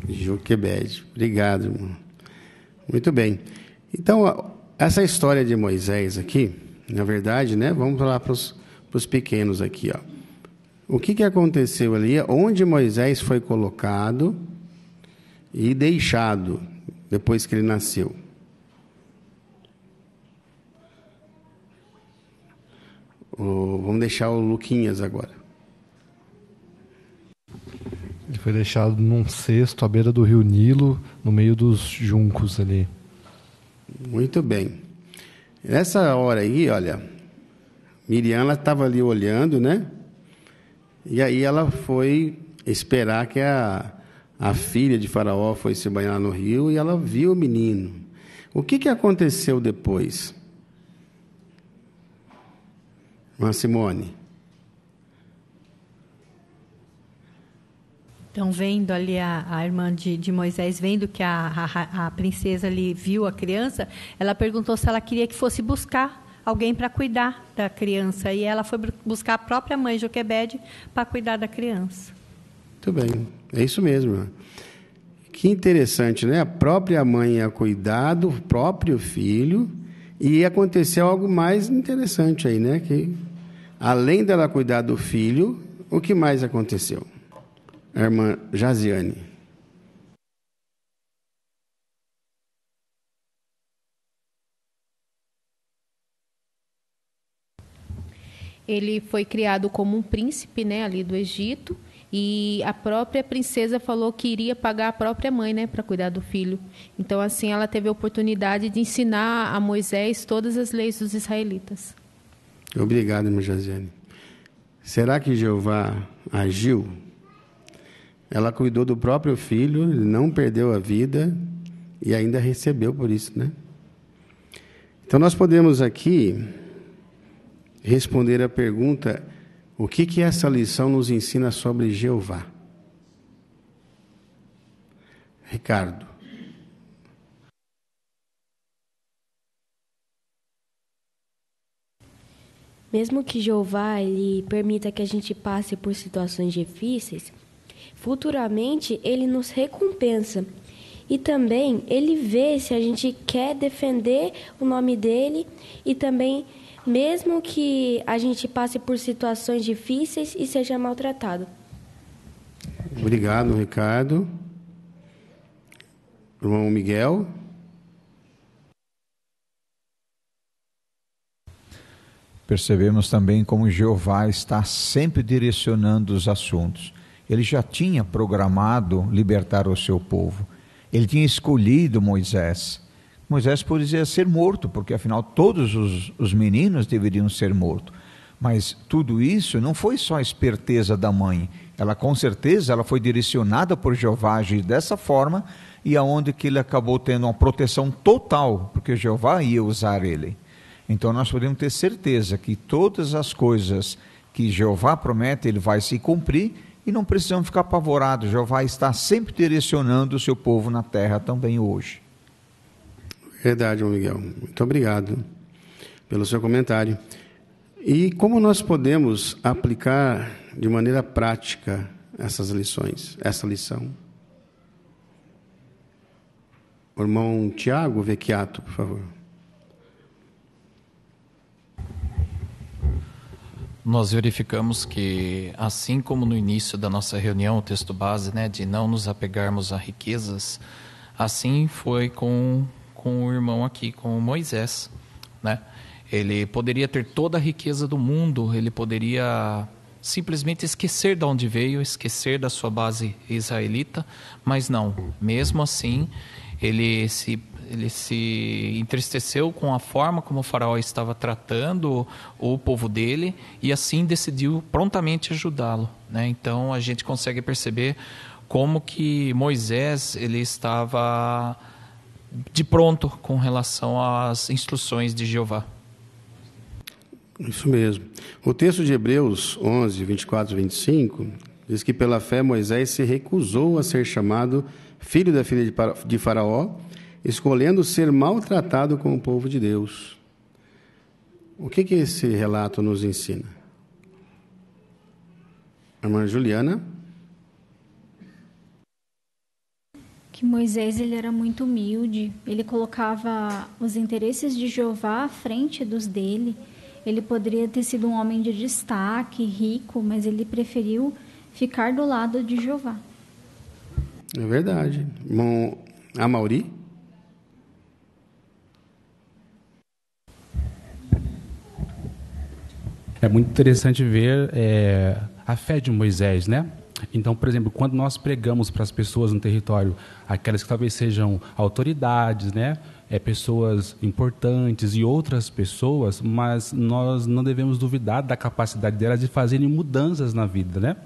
Joquebede. Obrigado, irmão. Muito bem. Então, essa história de Moisés aqui, na verdade, né? Vamos falar para os pequenos aqui, ó. O que aconteceu ali? Onde Moisés foi colocado e deixado depois que ele nasceu? Vamos deixar o Luquinhas agora. Ele foi deixado num cesto à beira do rio Nilo, no meio dos juncos ali. Muito bem. Nessa hora aí, olha, Miriam estava ali olhando, né? E aí ela foi esperar que a filha de Faraó fosse se banhar no rio e ela viu o menino. O que aconteceu depois? Irmã Simone. Então, vendo ali a irmã de Moisés, vendo que a princesa ali viu a criança, ela perguntou se ela queria que fosse buscar alguém para cuidar da criança. E ela foi buscar a própria mãe, Joquebede, para cuidar da criança. Muito bem, é isso mesmo. Irmã. Que interessante, né? A própria mãe ia cuidar do próprio filho e aconteceu algo mais interessante aí, né? Que além dela cuidar do filho, o que mais aconteceu? A irmã Jaziane. Ele foi criado como um príncipe, né, ali do Egito, e a própria princesa falou que iria pagar a própria mãe, né, para cuidar do filho. Então, assim, ela teve a oportunidade de ensinar a Moisés todas as leis dos israelitas. Obrigado, irmã Jaziane. Será que Jeová agiu? Ela cuidou do próprio filho, ele não perdeu a vida e ainda recebeu por isso, né? Então, nós podemos aqui responder a pergunta: o que essa lição nos ensina sobre Jeová? Ricardo. Mesmo que Jeová ele permita que a gente passe por situações difíceis, futuramente ele nos recompensa. E também ele vê se a gente quer defender o nome dele e também mesmo que a gente passe por situações difíceis e seja maltratado. Obrigado, Ricardo. Irmão Miguel. Percebemos também como Jeová está sempre direcionando os assuntos. Ele já tinha programado libertar o seu povo. Ele tinha escolhido Moisés. Moisés poderia ser morto, porque afinal todos os meninos deveriam ser mortos. Mas tudo isso não foi só a esperteza da mãe. Ela com certeza ela foi direcionada por Jeová a agir dessa forma, e aonde que ele acabou tendo uma proteção total, porque Jeová ia usar ele. Então nós podemos ter certeza que todas as coisas que Jeová promete, ele vai se cumprir, e não precisamos ficar apavorados. Jeová está sempre direcionando o seu povo na terra também hoje. Verdade, irmão Miguel. Muito obrigado pelo seu comentário. E como nós podemos aplicar de maneira prática essas lições, essa lição? O irmão Tiago Vecchiato, por favor. Nós verificamos que, assim como no início da nossa reunião, o texto base, né, de não nos apegarmos a riquezas, assim foi com o irmão aqui, com Moisés, né? Ele poderia ter toda a riqueza do mundo, ele poderia simplesmente esquecer de onde veio, esquecer da sua base israelita, mas não, mesmo assim, ele se entristeceu com a forma como o faraó estava tratando o povo dele, e assim decidiu prontamente ajudá-lo, né? Então a gente consegue perceber como que Moisés ele estava de pronto com relação às instruções de Jeová. Isso mesmo. O texto de Hebreus 11, 24 e 25 diz que pela fé Moisés se recusou a ser chamado filho da filha de Faraó, escolhendo ser maltratado com o povo de Deus. O que esse relato nos ensina? Irmã Juliana? Que Moisés ele era muito humilde, ele colocava os interesses de Jeová à frente dos dele. Ele poderia ter sido um homem de destaque, rico, mas ele preferiu ficar do lado de Jeová. É verdade. Irmão Amauri? É muito interessante ver a fé de Moisés, né? Então, por exemplo, quando nós pregamos para as pessoas no território, aquelas que talvez sejam autoridades, né? Pessoas importantes e outras pessoas, mas nós não devemos duvidar da capacidade delas de fazerem mudanças na vida, né?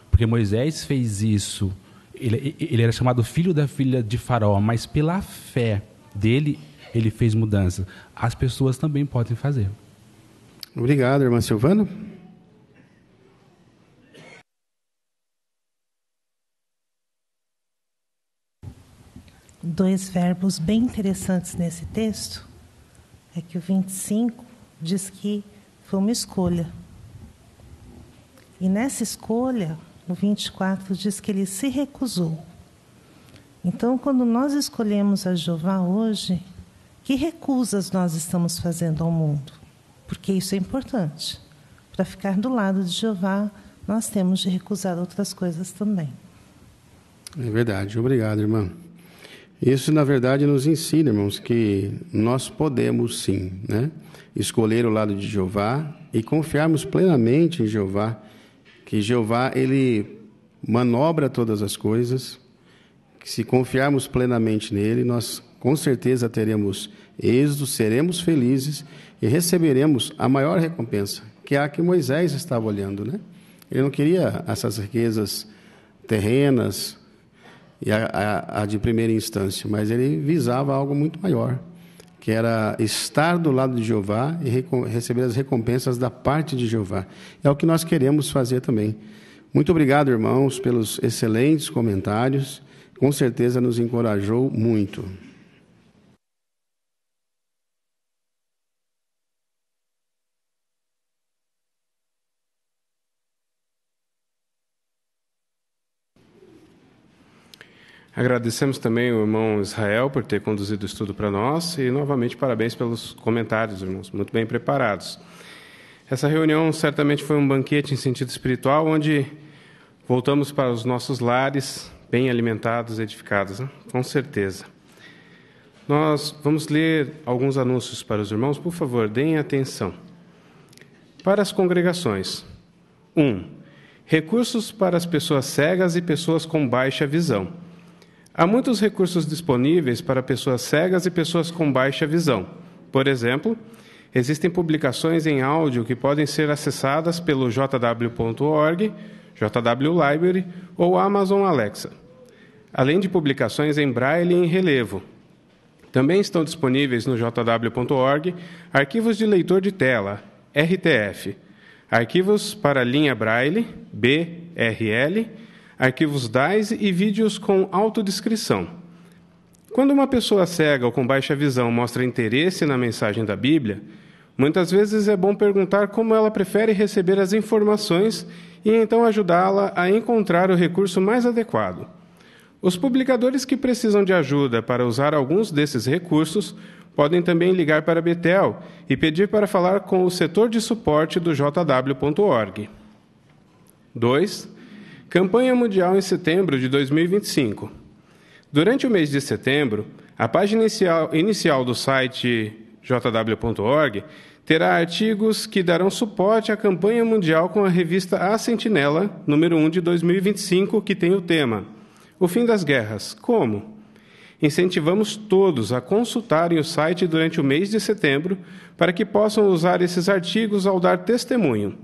Porque Moisés fez isso, ele era chamado filho da filha de Faraó, mas pela fé dele, ele fez mudança. As pessoas também podem fazer. Obrigado, irmã Silvana. Dois verbos bem interessantes nesse texto é que o 25 diz que foi uma escolha. E nessa escolha, o 24 diz que ele se recusou. Então, quando nós escolhemos a Jeová hoje, que recusas nós estamos fazendo ao mundo? Porque isso é importante. Para ficar do lado de Jeová, nós temos de recusar outras coisas também. É verdade. Obrigado, irmã. Isso, na verdade, nos ensina, irmãos, que nós podemos, sim, né, escolher o lado de Jeová e confiarmos plenamente em Jeová, que Jeová, ele manobra todas as coisas, que se confiarmos plenamente nele, nós com certeza teremos êxito, seremos felizes e receberemos a maior recompensa, que é a que Moisés estava olhando, né? Ele não queria essas riquezas terrenas e a de primeira instância, mas ele visava algo muito maior, que era estar do lado de Jeová e receber as recompensas da parte de Jeová. É o que nós queremos fazer também. Muito obrigado, irmãos, pelos excelentes comentários. Com certeza nos encorajou muito. Agradecemos também o irmão Israel por ter conduzido o estudo para nós e, novamente, parabéns pelos comentários, irmãos, muito bem preparados. Essa reunião certamente foi um banquete em sentido espiritual, onde voltamos para os nossos lares bem alimentados e edificados, né? Com certeza. Nós vamos ler alguns anúncios para os irmãos. Por favor, deem atenção. Para as congregações. 1. Recursos para as pessoas cegas e pessoas com baixa visão. Há muitos recursos disponíveis para pessoas cegas e pessoas com baixa visão. Por exemplo, existem publicações em áudio que podem ser acessadas pelo jw.org, JW Library ou Amazon Alexa, além de publicações em braille e em relevo. Também estão disponíveis no jw.org arquivos de leitor de tela, RTF, arquivos para linha braille, BRL, arquivos DAIS e vídeos com autodescrição. Quando uma pessoa cega ou com baixa visão mostra interesse na mensagem da Bíblia, muitas vezes é bom perguntar como ela prefere receber as informações e então ajudá-la a encontrar o recurso mais adequado. Os publicadores que precisam de ajuda para usar alguns desses recursos podem também ligar para a Betel e pedir para falar com o setor de suporte do jw.org. 2. Campanha Mundial em setembro de 2025. Durante o mês de setembro, a página inicial do site jw.org terá artigos que darão suporte à campanha mundial com a revista A Sentinela, número 1 de 2025, que tem o tema O Fim das Guerras. Como? Incentivamos todos a consultarem o site durante o mês de setembro para que possam usar esses artigos ao dar testemunho.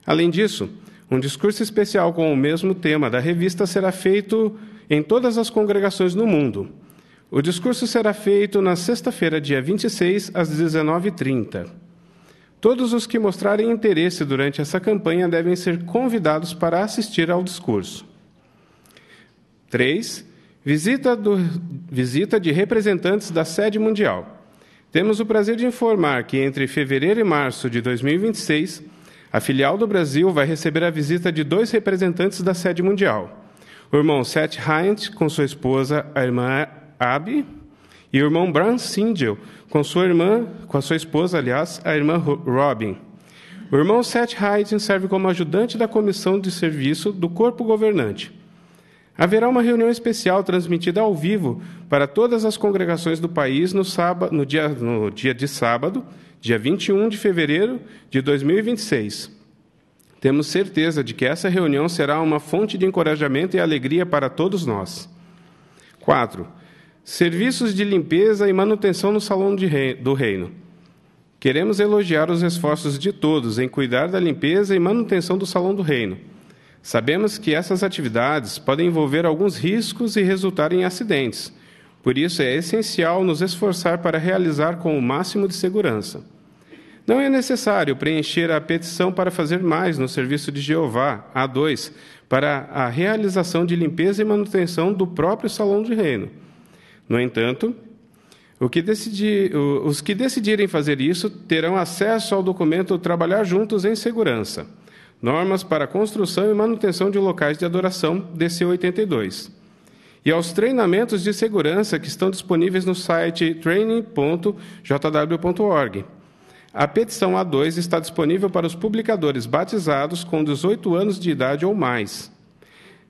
Além disso, um discurso especial com o mesmo tema da revista será feito em todas as congregações no mundo. O discurso será feito na sexta-feira, dia 26, às 19h30. Todos os que mostrarem interesse durante essa campanha devem ser convidados para assistir ao discurso. 3. Visita de representantes da sede mundial. Temos o prazer de informar que entre fevereiro e março de 2026, a filial do Brasil vai receber a visita de 2 representantes da sede mundial. O irmão Seth Hines, com sua esposa, a irmã Abby, e o irmão Bran Singel, com a sua esposa, a irmã Robin. O irmão Seth Hines serve como ajudante da comissão de serviço do corpo governante. Haverá uma reunião especial transmitida ao vivo para todas as congregações do país no dia de sábado, dia 21 de fevereiro de 2026. Temos certeza de que essa reunião será uma fonte de encorajamento e alegria para todos nós. 4. Serviços de limpeza e manutenção no Salão do Reino. Queremos elogiar os esforços de todos em cuidar da limpeza e manutenção do Salão do Reino. Sabemos que essas atividades podem envolver alguns riscos e resultar em acidentes. Por isso, é essencial nos esforçar para realizar com o máximo de segurança. Não é necessário preencher a petição para fazer mais no Serviço de Jeová, A2, para a realização de limpeza e manutenção do próprio Salão de Reino. No entanto, os que decidirem fazer isso terão acesso ao documento Trabalhar Juntos em Segurança, Normas para a Construção e Manutenção de Locais de Adoração, DC 82, e aos treinamentos de segurança que estão disponíveis no site training.jw.org. A petição A2 está disponível para os publicadores batizados com 18 anos de idade ou mais.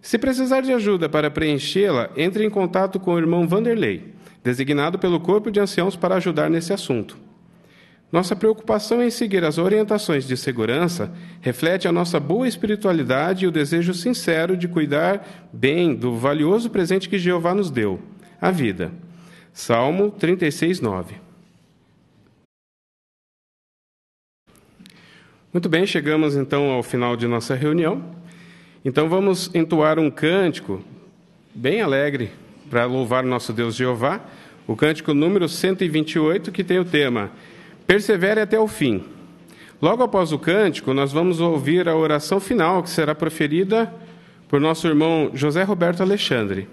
Se precisar de ajuda para preenchê-la, entre em contato com o irmão Vanderlei, designado pelo Corpo de Anciãos para ajudar nesse assunto. Nossa preocupação em seguir as orientações de segurança reflete a nossa boa espiritualidade e o desejo sincero de cuidar bem do valioso presente que Jeová nos deu, a vida. Salmo 36:9. Muito bem, chegamos então ao final de nossa reunião. Então vamos entoar um cântico bem alegre para louvar nosso Deus Jeová, o cântico número 128, que tem o tema Persevere até o fim. Logo após o cântico, nós vamos ouvir a oração final, que será proferida por nosso irmão José Roberto Alexandre.